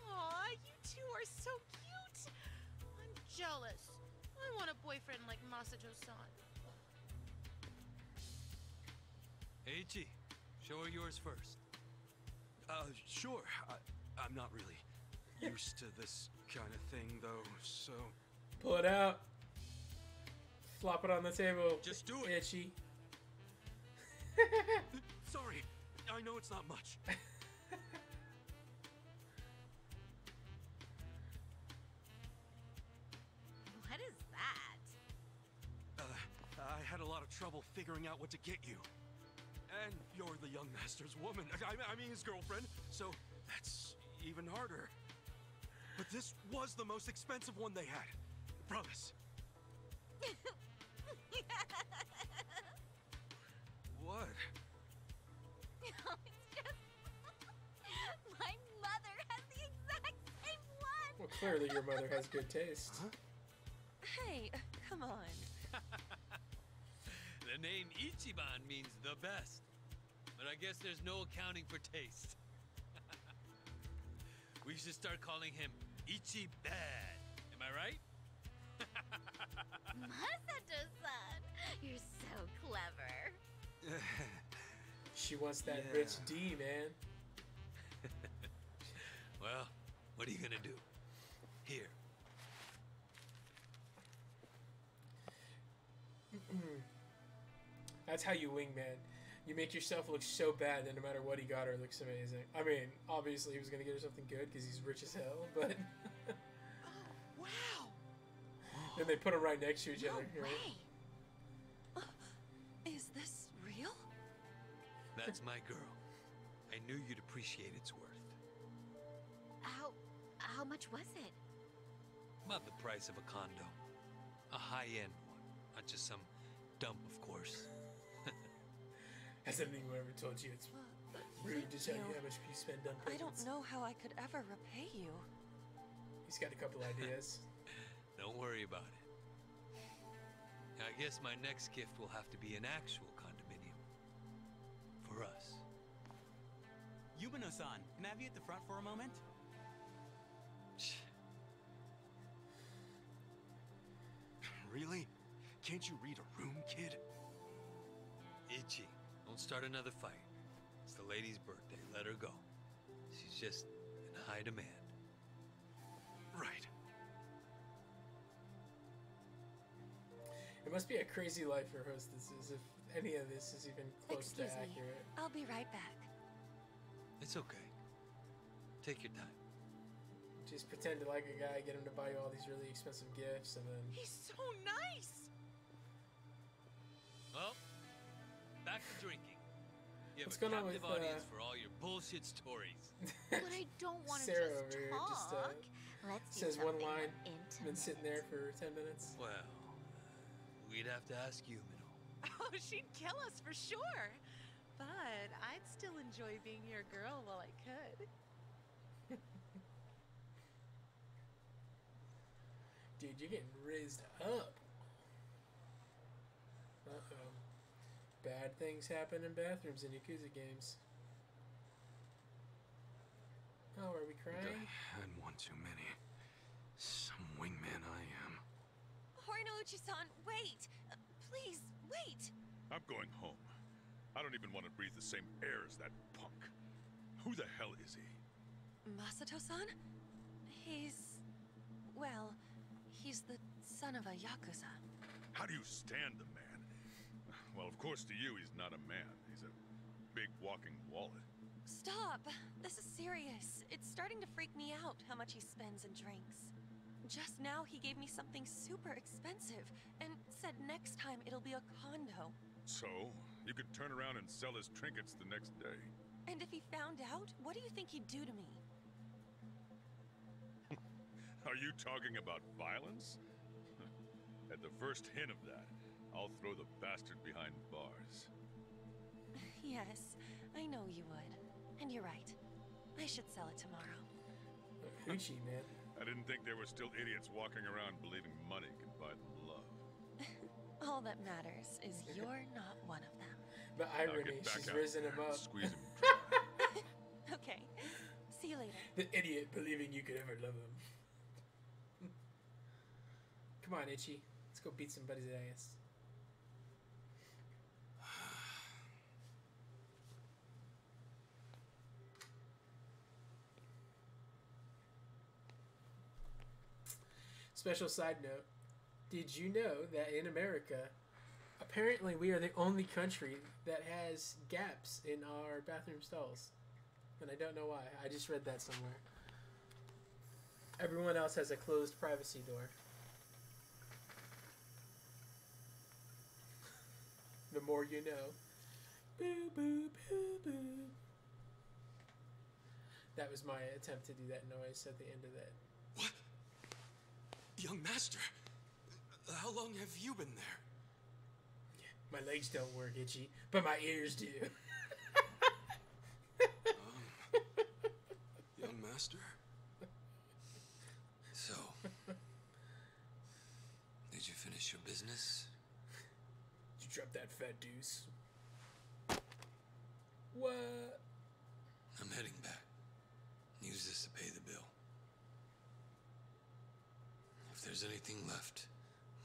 Aw, you two are so cute! I'm jealous. I want a boyfriend like Masato-san. Eiichi, show her yours first. Sure. I'm not really used to this kind of thing, though, so... Pull it out. Flop it on the table. Just do it. Itchy. Sorry, I know it's not much. What is that? I had a lot of trouble figuring out what to get you. And you're the young master's woman. I mean his girlfriend, so that's even harder. But this was the most expensive one they had. Promise. What? No, it's just... My mother has the exact same one! Well, clearly your mother has good taste. Huh? Hey, come on. The name Ichiban means the best. But I guess there's no accounting for taste. We should start calling him Ichiban. Am I right? Masato-san, you're so clever. She wants that Yeah. rich D, man. Well, what are you gonna do? Here. That's how you wingman. You make yourself look so bad that no matter what he got her, it looks amazing. I mean, obviously he was gonna get her something good because he's rich as hell, but Wow! then they put them right next to each No other. Right? way! Is this real? That's my girl. I knew you'd appreciate its worth. How much was it? About the price of a condo. A high-end one. Not just some dump, of course. Has anyone ever told you it's rude to tell you how much you spend on I presents? don't know how I could ever repay you. He's got a couple ideas. Don't worry about it. I guess my next gift will have to be an actual condominium. For us. Yumino-san, can I have you at the front for a moment? Really? Can't you read a room, kid? Ichi, don't start another fight. It's the lady's birthday. Let her go. She's just in high demand. Right. It must be a crazy life for hostesses if any of this is even close Excuse to me. accurate. I'll be right back. It's okay. Take your time. Just pretend to like a guy, get him to buy you all these really expensive gifts, and then He's so nice! Well, back to drinking. You have What's a going on captive with, audience for all your bullshit stories. But I don't want to Sarah just over here talk. just Let's do says one something line, intimate. been sitting there for 10 minutes. Well, we'd have to ask Yumino. Oh, she'd kill us for sure. But I'd still enjoy being your girl while I could. Dude, you're getting raised up. Uh-oh. Bad things happen in bathrooms in Yakuza games. Oh, are we crying? I had one too many. Some wingman I am. Hornouchi-san, wait! Please, wait! I'm going home. I don't even want to breathe the same air as that punk. Who the hell is he? Masato-san? He's... well, he's the son of a Yakuza. How do you stand the man? Well, of course to you he's not a man. He's a big walking wallet. Stop! This is serious. It's starting to freak me out how much he spends and drinks. Just now he gave me something super expensive and said next time it'll be a condo. So, you could turn around and sell his trinkets the next day. And if he found out, what do you think he'd do to me? Are you talking about violence? At the first hint of that, I'll throw the bastard behind bars. Yes, I know you would. And you're right. I should sell it tomorrow. Hoochie, man. I didn't think there were still idiots walking around believing money can buy them love. All that matters is you're not one of them. The Now irony, get back she's out risen there him and up. squeeze him dry. Okay. See you later. The idiot believing you could ever love him. Come on, Itchy. Let's go beat somebody's ass. Special side note. Did you know that in America, apparently we are the only country that has gaps in our bathroom stalls? And I don't know why. I just read that somewhere. Everyone else has a closed privacy door. The more you know. Boo, boo, boo, boo. That was my attempt to do that noise at the end of that. What? Young master, how long have you been there? My legs don't work, Itchy, but my ears do. Young master? So, did you finish your business? Did you drop that fat deuce? What? I'm heading back. Use this to pay the bill. If there's anything left,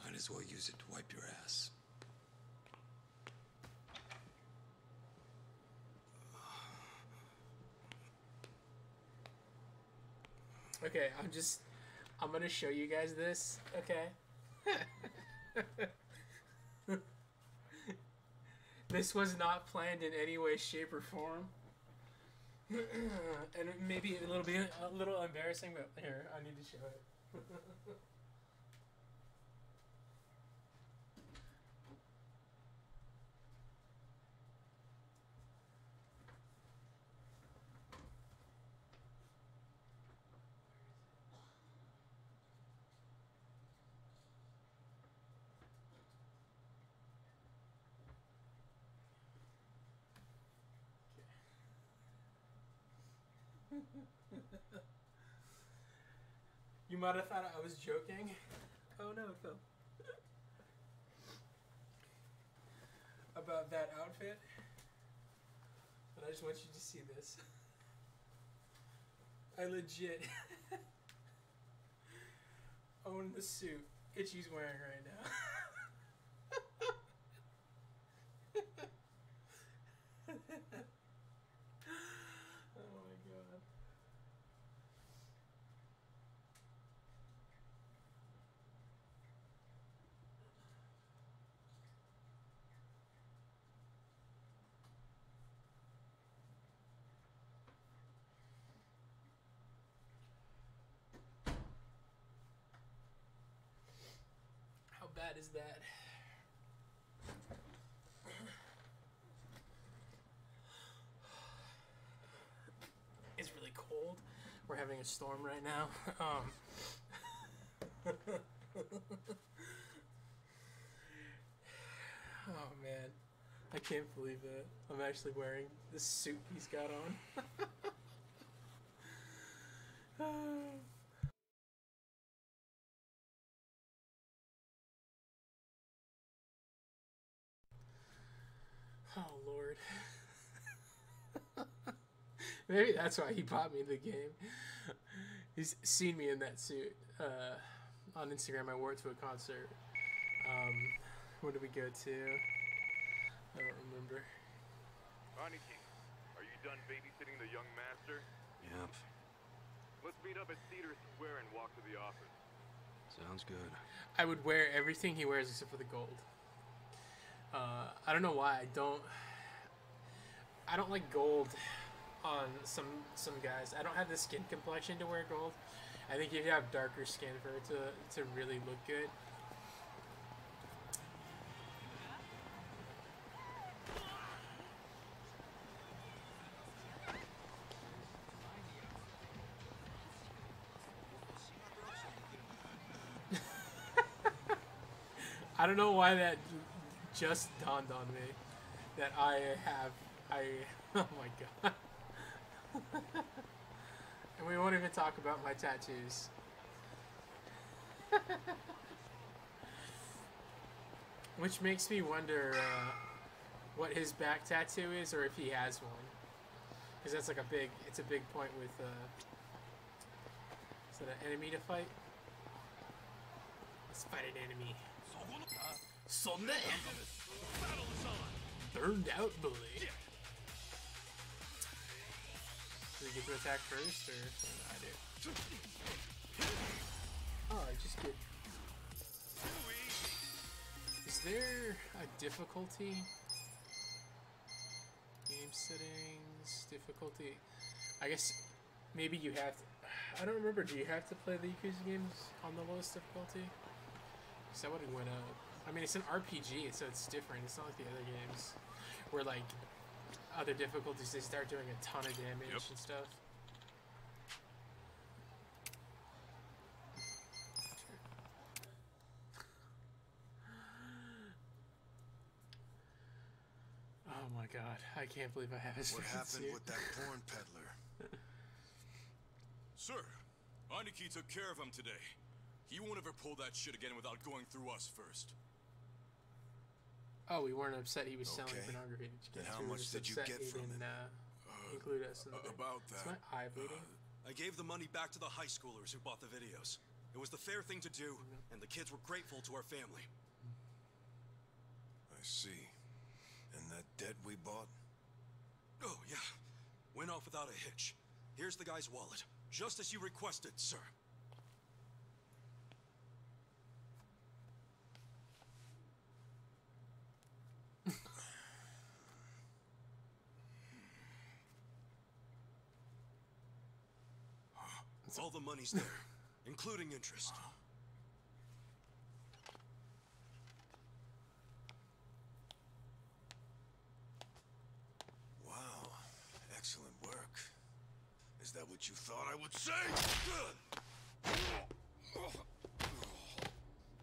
might as well use it to wipe your ass. Okay, I'm gonna show you guys this, okay? This was not planned in any way, shape, or form. And maybe a little embarrassing, but here, I need to show it. You might have thought I was joking. Oh no, it fell. About that outfit. But I just want you to see this. I legit own the suit Itchy's wearing right now. Oh my god. How bad is that? It's really cold. We're having a storm right now. Oh man, I can't believe it. I'm actually wearing the suit he's got on. word. Maybe that's why he bought me the game. He's seen me in that suit. On Instagram, I wore it to a concert. Where did we go to? I don't remember. Aniki, are you done babysitting the young master? Yep. Let's meet up at Cedar Square and walk to the office. Sounds good. I would wear everything he wears except for the gold. I don't know why I don't like gold on some guys. I don't have the skin complexion to wear gold. I think you have to have darker skin for it to really look good. I don't know why that just dawned on me that oh my god. And we won't even talk about my tattoos. Which makes me wonder what his back tattoo is, or if he has one. Because that's like it's a big point with, is that an enemy to fight? Let's fight an enemy. Sonne! Burned out bully. Do we get to attack first, or what do I do? Oh, I just get... Is there a difficulty? Game settings, difficulty. I guess maybe you have to... I don't remember, do you have to play the Yakuza games on the lowest difficulty? Because that would have went up. I mean, it's an RPG, so it's different. It's not like the other games where, like, other difficulties, they start doing a ton of damage and stuff. Oh my god, I can't believe I have his What happened suit. with that porn peddler? Sir, Aniki took care of him today. He won't ever pull that shit again without going through us first. Oh, we weren't upset he was selling Okay. pornography. Then how We were much just did you upset get he from didn't, it? include us in the thing. About Is that. my eye bleeding? I gave the money back to the high schoolers who bought the videos. It was the fair thing to do, and the kids were grateful to our family. I see. And that debt we bought? Oh, yeah. Went off without a hitch. Here's the guy's wallet. Just as you requested, sir. All the money's there, including interest. Wow. Excellent work. Is that what you thought I would say?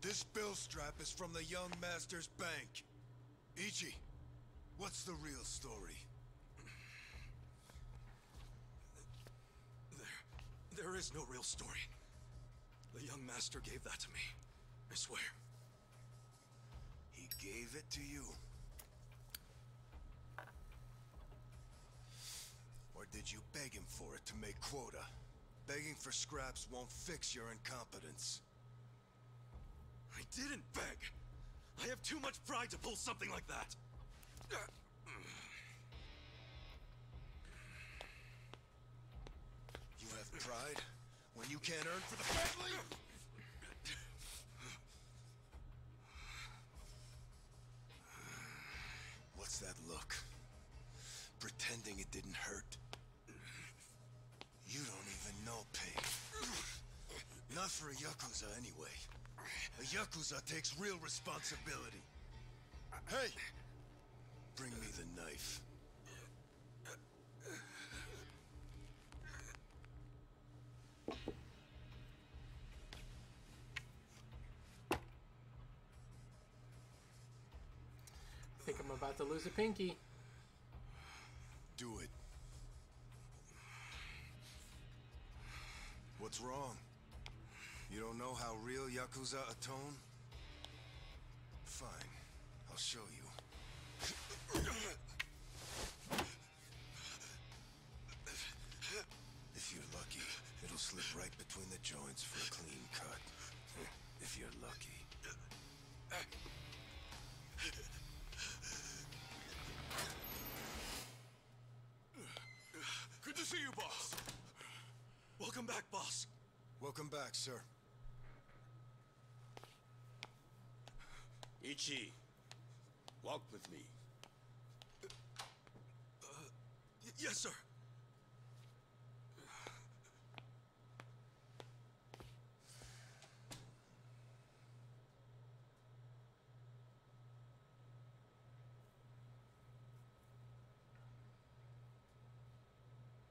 This bill strap is from the young master's bank. Ichi, what's the real story? There is no real story. The young master gave that to me. I swear. He gave it to you? Or did you beg him for it to make quota? Begging for scraps won't fix your incompetence. I didn't beg. I have too much pride to pull something like that. You have pride when you can't earn for the family? What's that look? Pretending it didn't hurt. You don't even know pain. Not for a Yakuza anyway. A Yakuza takes real responsibility. Hey! Bring me the knife. I think I'm about to lose a pinky. Do it. What's wrong? You don't know how real Yakuza atone? Fine. I'll show you. Welcome back, sir. Ichi, walk with me. Yes, sir.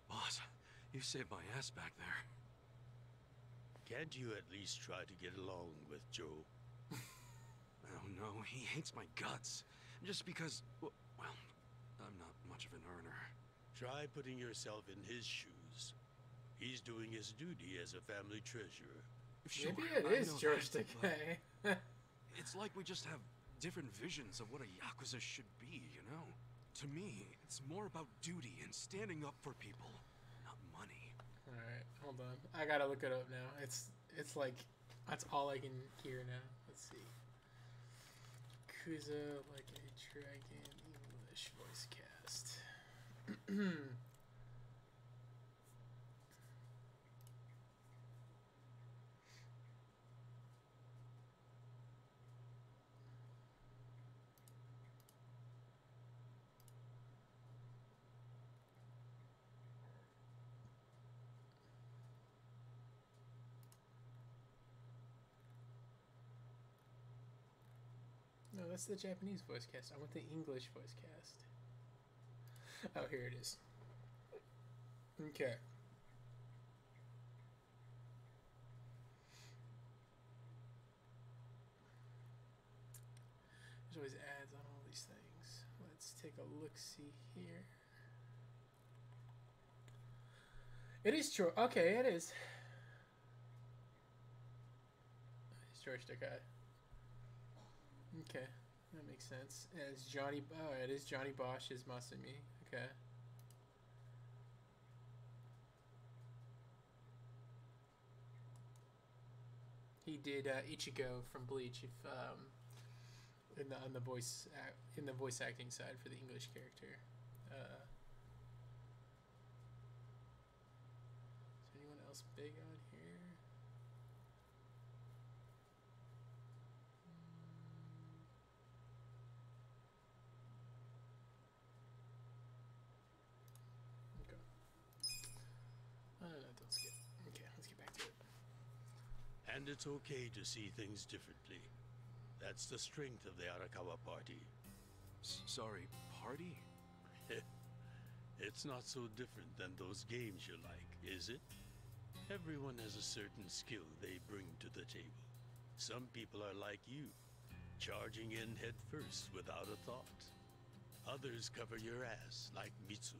Boss, you saved my ass back there. Can't you at least try to get along with Joe? Oh no, he hates my guts. Just because, well, I'm not much of an earner. Try putting yourself in his shoes. He's doing his duty as a family treasurer. Sure, Maybe it is George Takei. It's like we just have different visions of what a Yakuza should be, you know? To me, it's more about duty and standing up for people, not money. Alright, hold on. I gotta look it up now. It's like, that's all I can hear now. Let's see. Yakuza like a dragon English voice cast. No, that's the Japanese voice cast. I want the English voice cast. Oh, here it is. Okay. There's always ads on all these things. Let's take a look-see here. It is true. Okay, it is. It's George Takei. Okay, that makes sense. And it's Johnny. Oh, it is Johnny Bosch as Masumi. Okay. He did Ichigo from Bleach. If in the voice acting side for the English character. Is there anyone else big on here? Don't skip. Okay, let's get back to it. And it's okay to see things differently. That's the strength of the Arakawa party. Sorry, party? It's not so different than those games you like, is it? Everyone has a certain skill they bring to the table. Some people are like you, charging in head first without a thought. Others cover your ass, like Mitsu.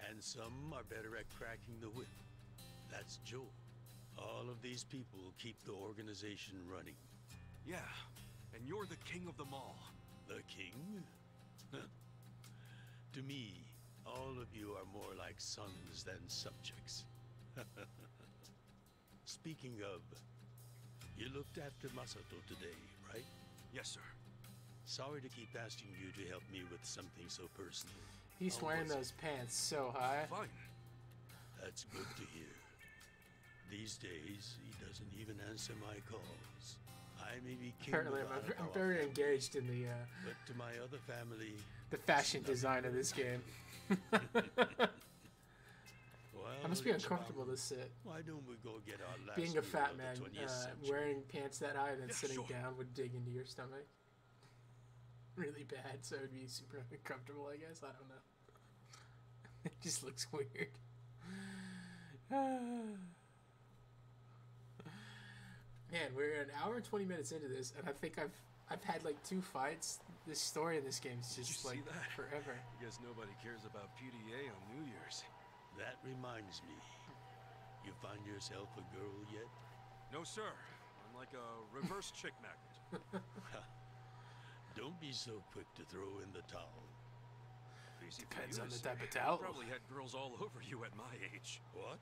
And some are better at cracking the whip. That's Joe. All of these people keep the organization running. Yeah, and you're the king of them all. The king? To me, all of you are more like sons than subjects. Speaking of, you looked after Masato today, right? Yes, sir. Sorry to keep asking you to help me with something so personal. He's wearing those pants so high. Fine. That's good to hear. These days, he doesn't even answer my calls. I may be king. Apparently, I'm very engaged in the. But to my other family, the fashion design of this game. Well, I must be uncomfortable to sit. Why don't we go get our last Being a fat meal man, of the 20th century? wearing pants that high and then Yeah, sitting sure. down would dig into your stomach. Really bad, so it would be super uncomfortable, I guess. I don't know. It just looks weird. Man, we're an hour and 20 minutes into this, and I think I've had like 2 fights. This story in this game is Did you just see like that? forever. I guess nobody cares about PDA on New Year's. That reminds me. You find yourself a girl yet? No, sir. I'm like a reverse chick magnet. Don't be so quick to throw in the towel. Easy for Depends you on to the say. type of towel. You probably had girls all over you at my age. What?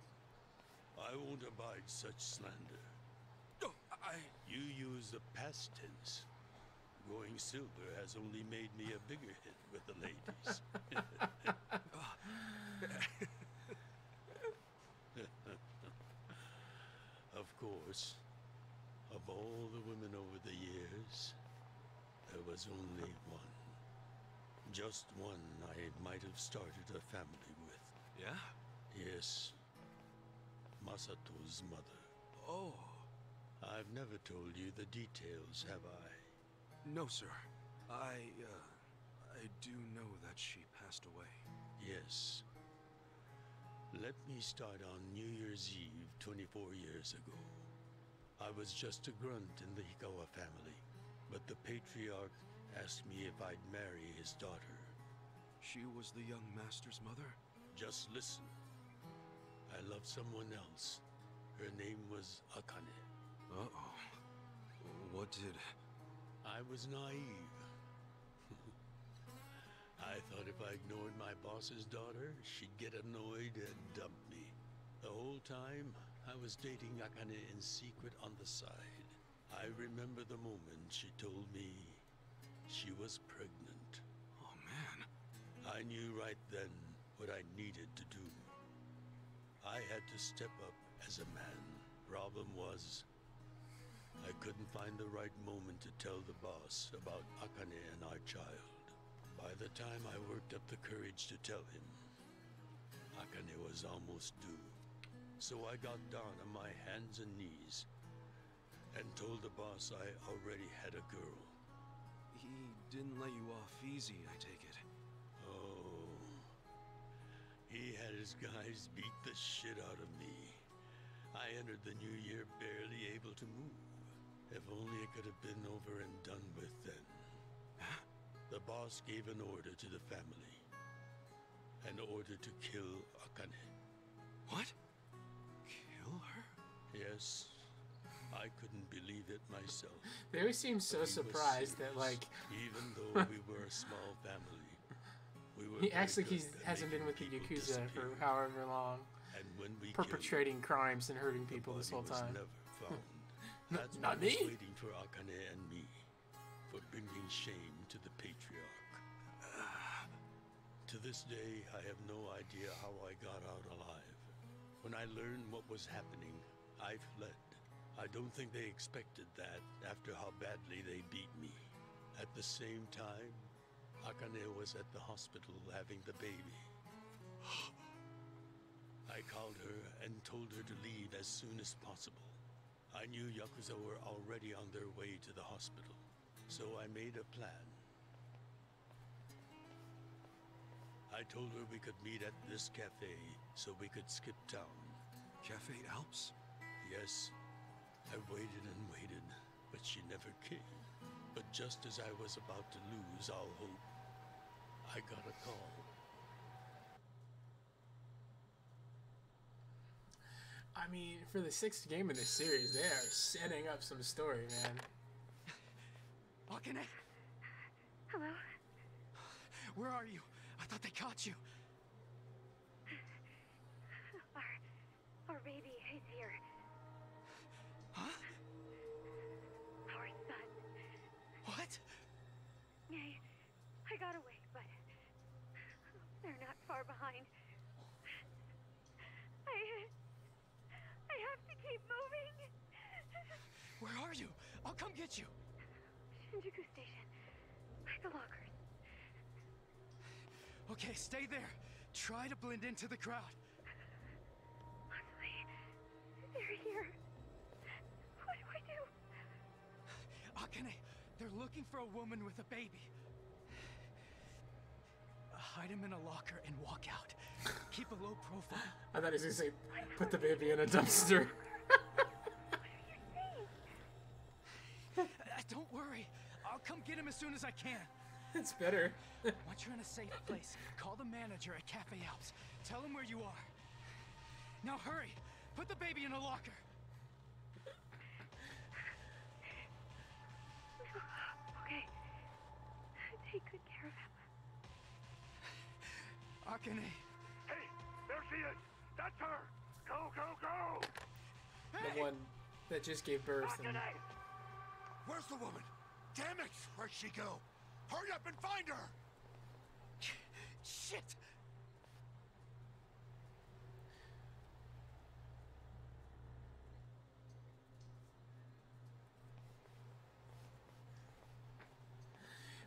I won't abide such slander. Oh, You use the past tense. Going silver has only made me a bigger hit with the ladies. Of all the women over the years, there was only one. Just one I might have started a family with. Yeah? Yes. Masato's mother. Oh. I've never told you the details, have I? No, sir. I do know that she passed away. Yes. Let me start on New Year's Eve 24 years ago. I was just a grunt in the Hikawa family, but the patriarch asked me if I'd marry his daughter. She was the young master's mother? Just listen. I loved someone else. Her name was Akane. Uh-oh. What did... I was naive. I thought if I ignored my boss's daughter, she'd get annoyed and dump me. The whole time, I was dating Akane in secret on the side. I remember the moment she told me she was pregnant. Oh, man. I knew right then what I needed to do. I had to step up as a man. Problem was, I couldn't find the right moment to tell the boss about Akane and our child. By the time I worked up the courage to tell him, Akane was almost due. So I got down on my hands and knees and told the boss I already had a girl. He didn't let you off easy, I take it. Oh. He had his guys beat the shit out of me. I entered the new year barely able to move. If only it could have been over and done with then. Huh? The boss gave an order to the family. An order to kill Akane. What? Kill her? Yes. I couldn't believe it myself. They always seem so surprised that, like... Even though we were a small family, we were he acts like he hasn't been with the Yakuza for however long. And when we perpetrating crimes and hurting people this whole time. Never found. That's Not why I me? was waiting for Akane and me. For bringing shame to the patriarch. To this day, I have no idea how I got out alive. When I learned what was happening, I fled. I don't think they expected that after how badly they beat me. At the same time, Akane was at the hospital having the baby. I called her and told her to leave as soon as possible. I knew Yakuza were already on their way to the hospital, so I made a plan. I told her we could meet at this cafe so we could skip town. Cafe Alps? Yes. I waited and waited, but she never came. But just as I was about to lose all hope, I got a call. I mean, for the 6th game in this series, they are setting up some story, man. Akane? Hello? Where are you? I thought they caught you. Our baby is here. Huh? Our son. What? I got away, but they're not far behind. I have to keep moving. Where are you? I'll come get you. Shinjuku Station. By the lockers. Okay, stay there. Try to blend into the crowd. Honestly, they're here. What do I do? Akane, they're looking for a woman with a baby. Hide him in a locker and walk out. Keep a low profile. I thought he was going to say, put the baby in a dumpster. Don't worry. I'll come get him as soon as I can. It's better. Once you're in a safe place, call the manager at Cafe Alps. Tell him where you are. Now hurry. Put the baby in a locker. Okay. Take good care of him. Akane. Hey, there she is. That's her. Go, go, go. The one that just gave birth. And... Where's the woman? Damn it! Where'd she go? Hurry up and find her! Shit!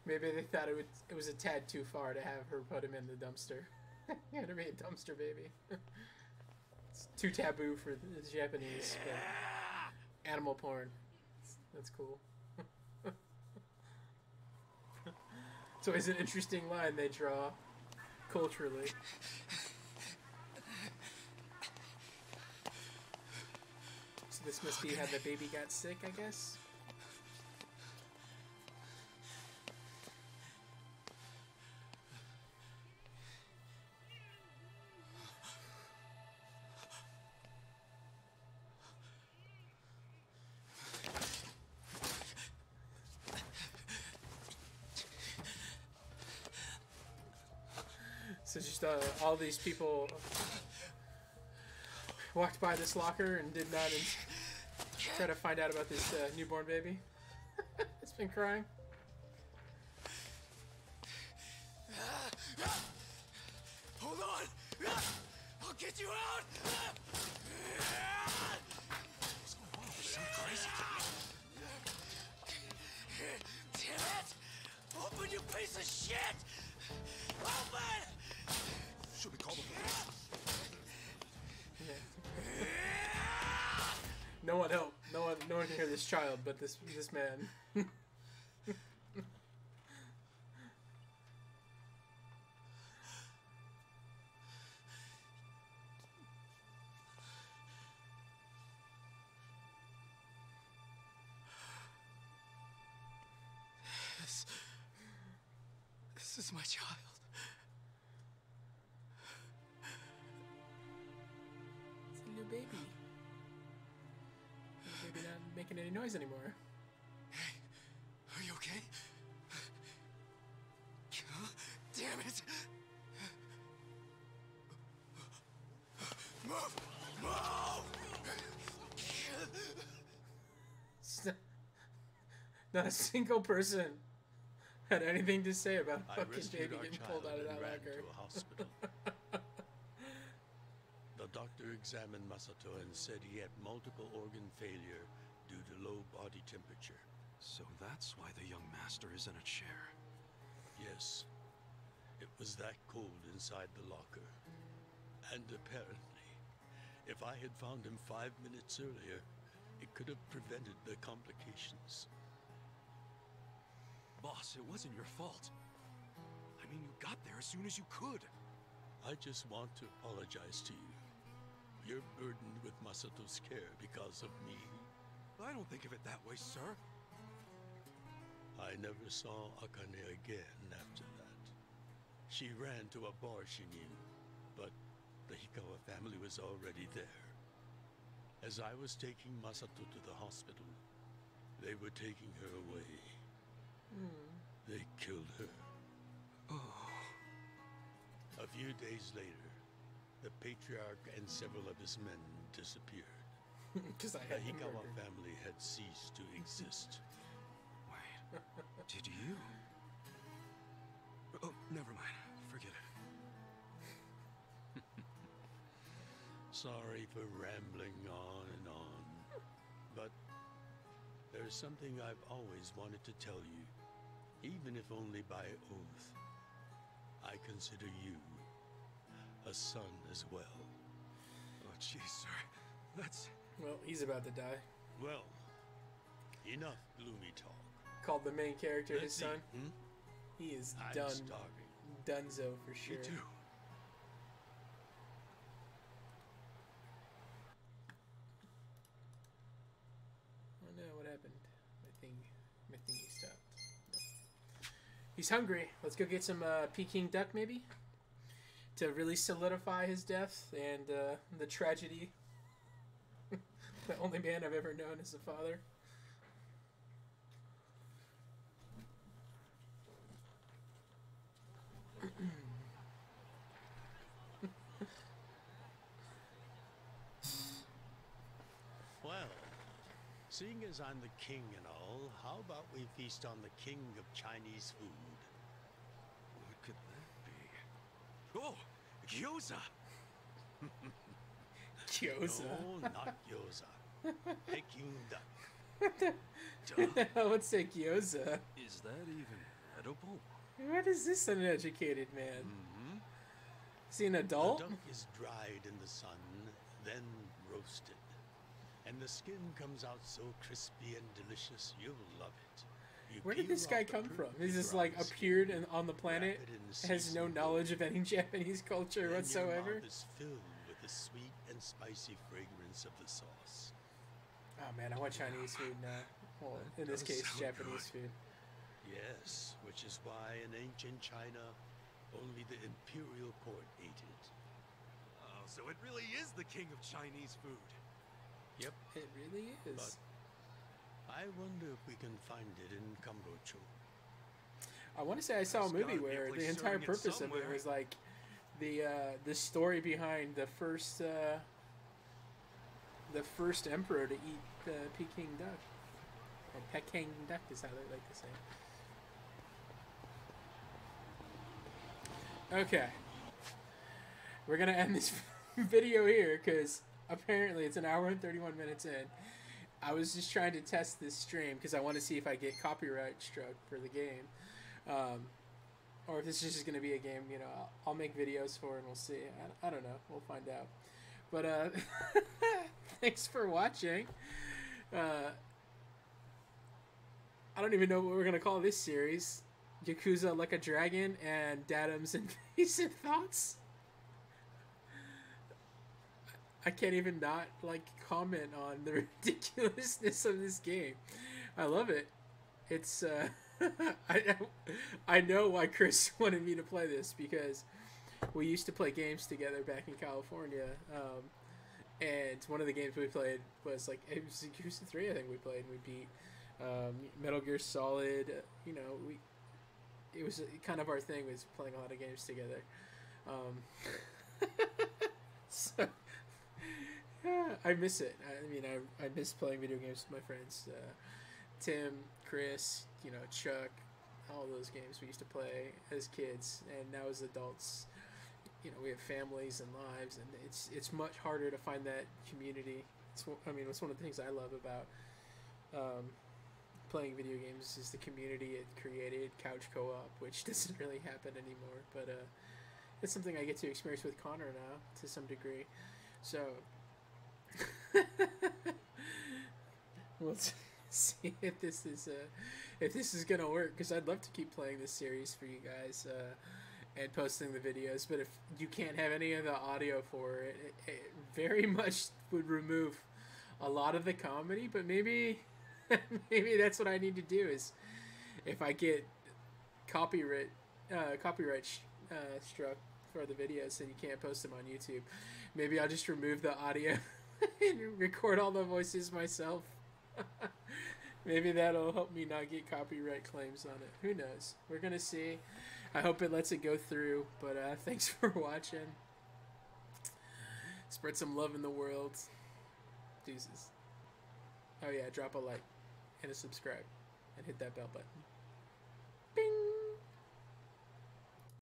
Maybe they thought it was a tad too far to have her put him in the dumpster. He had to be a dumpster baby. It's too taboo for the Japanese, but animal porn. That's cool. It's always an interesting line they draw culturally. So this must be how the baby got sick, I guess? So just all these people walked by this locker and did not try to find out about this newborn baby. It's been crying. Hold on! I'll get you out! What's going on? There's some crazy kid. Damn it! Open, you piece of shit! Open! Should we call the police? No one help. No one can hear this child, but this man. This is my child. It's a little baby. Little baby not making any noise anymore. Hey, are you okay? Damn it! Move! Move! Not a single person had anything to say about I fucking rescued baby our getting child pulled out of and that ran locker. to a hospital. The doctor examined Masato and said he had multiple organ failure due to low body temperature. So that's why the young master is in a chair. Yes. It was that cold inside the locker. And apparently, if I had found him 5 minutes earlier, it could have prevented the complications. Boss, it wasn't your fault. I mean, you got there as soon as you could. I just want to apologize to you. You're burdened with Masato's care because of me. I don't think of it that way, sir. I never saw Akane again after that. She ran to a bar she knew, but the Hikawa family was already there. As I was taking Masato to the hospital, they were taking her away. They killed her. A few days later, the patriarch and several of his men disappeared. Because I The had Hikawa murdered. family had ceased to exist. Wait, did you? Oh, never mind. Forget it. Sorry for rambling on and on, but there's something I've always wanted to tell you, even if only by oath. I consider you a son as well. Oh, jeez, sir. That's... Well, he's about to die. Well, enough gloomy talk. Called the main character his Let's son. eat, He is I'm done. starving. Dunzo for sure. Me too. Oh no, what happened? My thingy stopped. No. He's hungry. Let's go get some Peking duck maybe? To really solidify his death and the tragedy. The only man I've ever known as a father. Well, seeing as I'm the king and all, how about we feast on the king of Chinese food? What could that be? Oh, gyoza! Gyoza? No, not gyoza. Peking duck. What the hell would say gyoza? Is that even edible? What is this uneducated man? Mm-hmm. Is he an adult? The duck is dried in the sun, then roasted. And the skin comes out so crispy and delicious, you'll love it. You Where did peel this guy off the come from? perfectly He's just brown like skin, appeared on the planet, wrap it in has no seasoned knowledge of any Japanese culture Then whatsoever. Your mouth is filled with the sweet and spicy fragrance of the sauce. Oh man, I want Chinese food now. Well, in this does case, sound Japanese good. food. Yes, which is why in ancient China, only the imperial court ate it. Oh, so it really is the king of Chinese food. Yep. It really is. But I wonder if we can find it in Kambocho. I want to say I saw a There's movie gotta be a where place the entire serving it purpose of it somewhere. was like the story behind the first emperor to eat Peking duck, or Peking duck is how they like to say it. Okay, we're gonna end this video here because apparently it's an hour and 31 minutes in. I was just trying to test this stream because I want to see if I get copyright struck for the game. Or if this is just going to be a game, you know, I'll make videos for it and we'll see. I don't know. We'll find out. But thanks for watching. I don't even know what we're going to call this series. Yakuza Like a Dragon and Dadam's Invasive Thoughts. I can't even not like comment on the ridiculousness of this game. I love it. It's I know why Chris wanted me to play this because we used to play games together back in California, and one of the games we played was like it was Yakuza 3. I think we played and we beat Metal Gear Solid. You know, it was kind of our thing was playing a lot of games together. So. Yeah, I miss it. I mean, I miss playing video games with my friends. Tim, Chris, you know, Chuck, all those games we used to play as kids, and now as adults, you know, we have families and lives, and it's much harder to find that community. It's one of the things I love about playing video games is the community it created, couch co-op, which doesn't really happen anymore, but it's something I get to experience with Connor now to some degree. So. We'll see if this is gonna work because I'd love to keep playing this series for you guys and posting the videos. But if you can't have any of the audio for it, it very much would remove a lot of the comedy. But maybe that's what I need to do is if I get copyright struck for the videos and you can't post them on YouTube, maybe I'll just remove the audio. And record all the voices myself. Maybe that'll help me not get copyright claims on it. Who knows? We're gonna see. I hope it lets it go through. But thanks for watching. Spread some love in the world. Deuces. Oh yeah, drop a like and a subscribe and hit that bell button. Bing.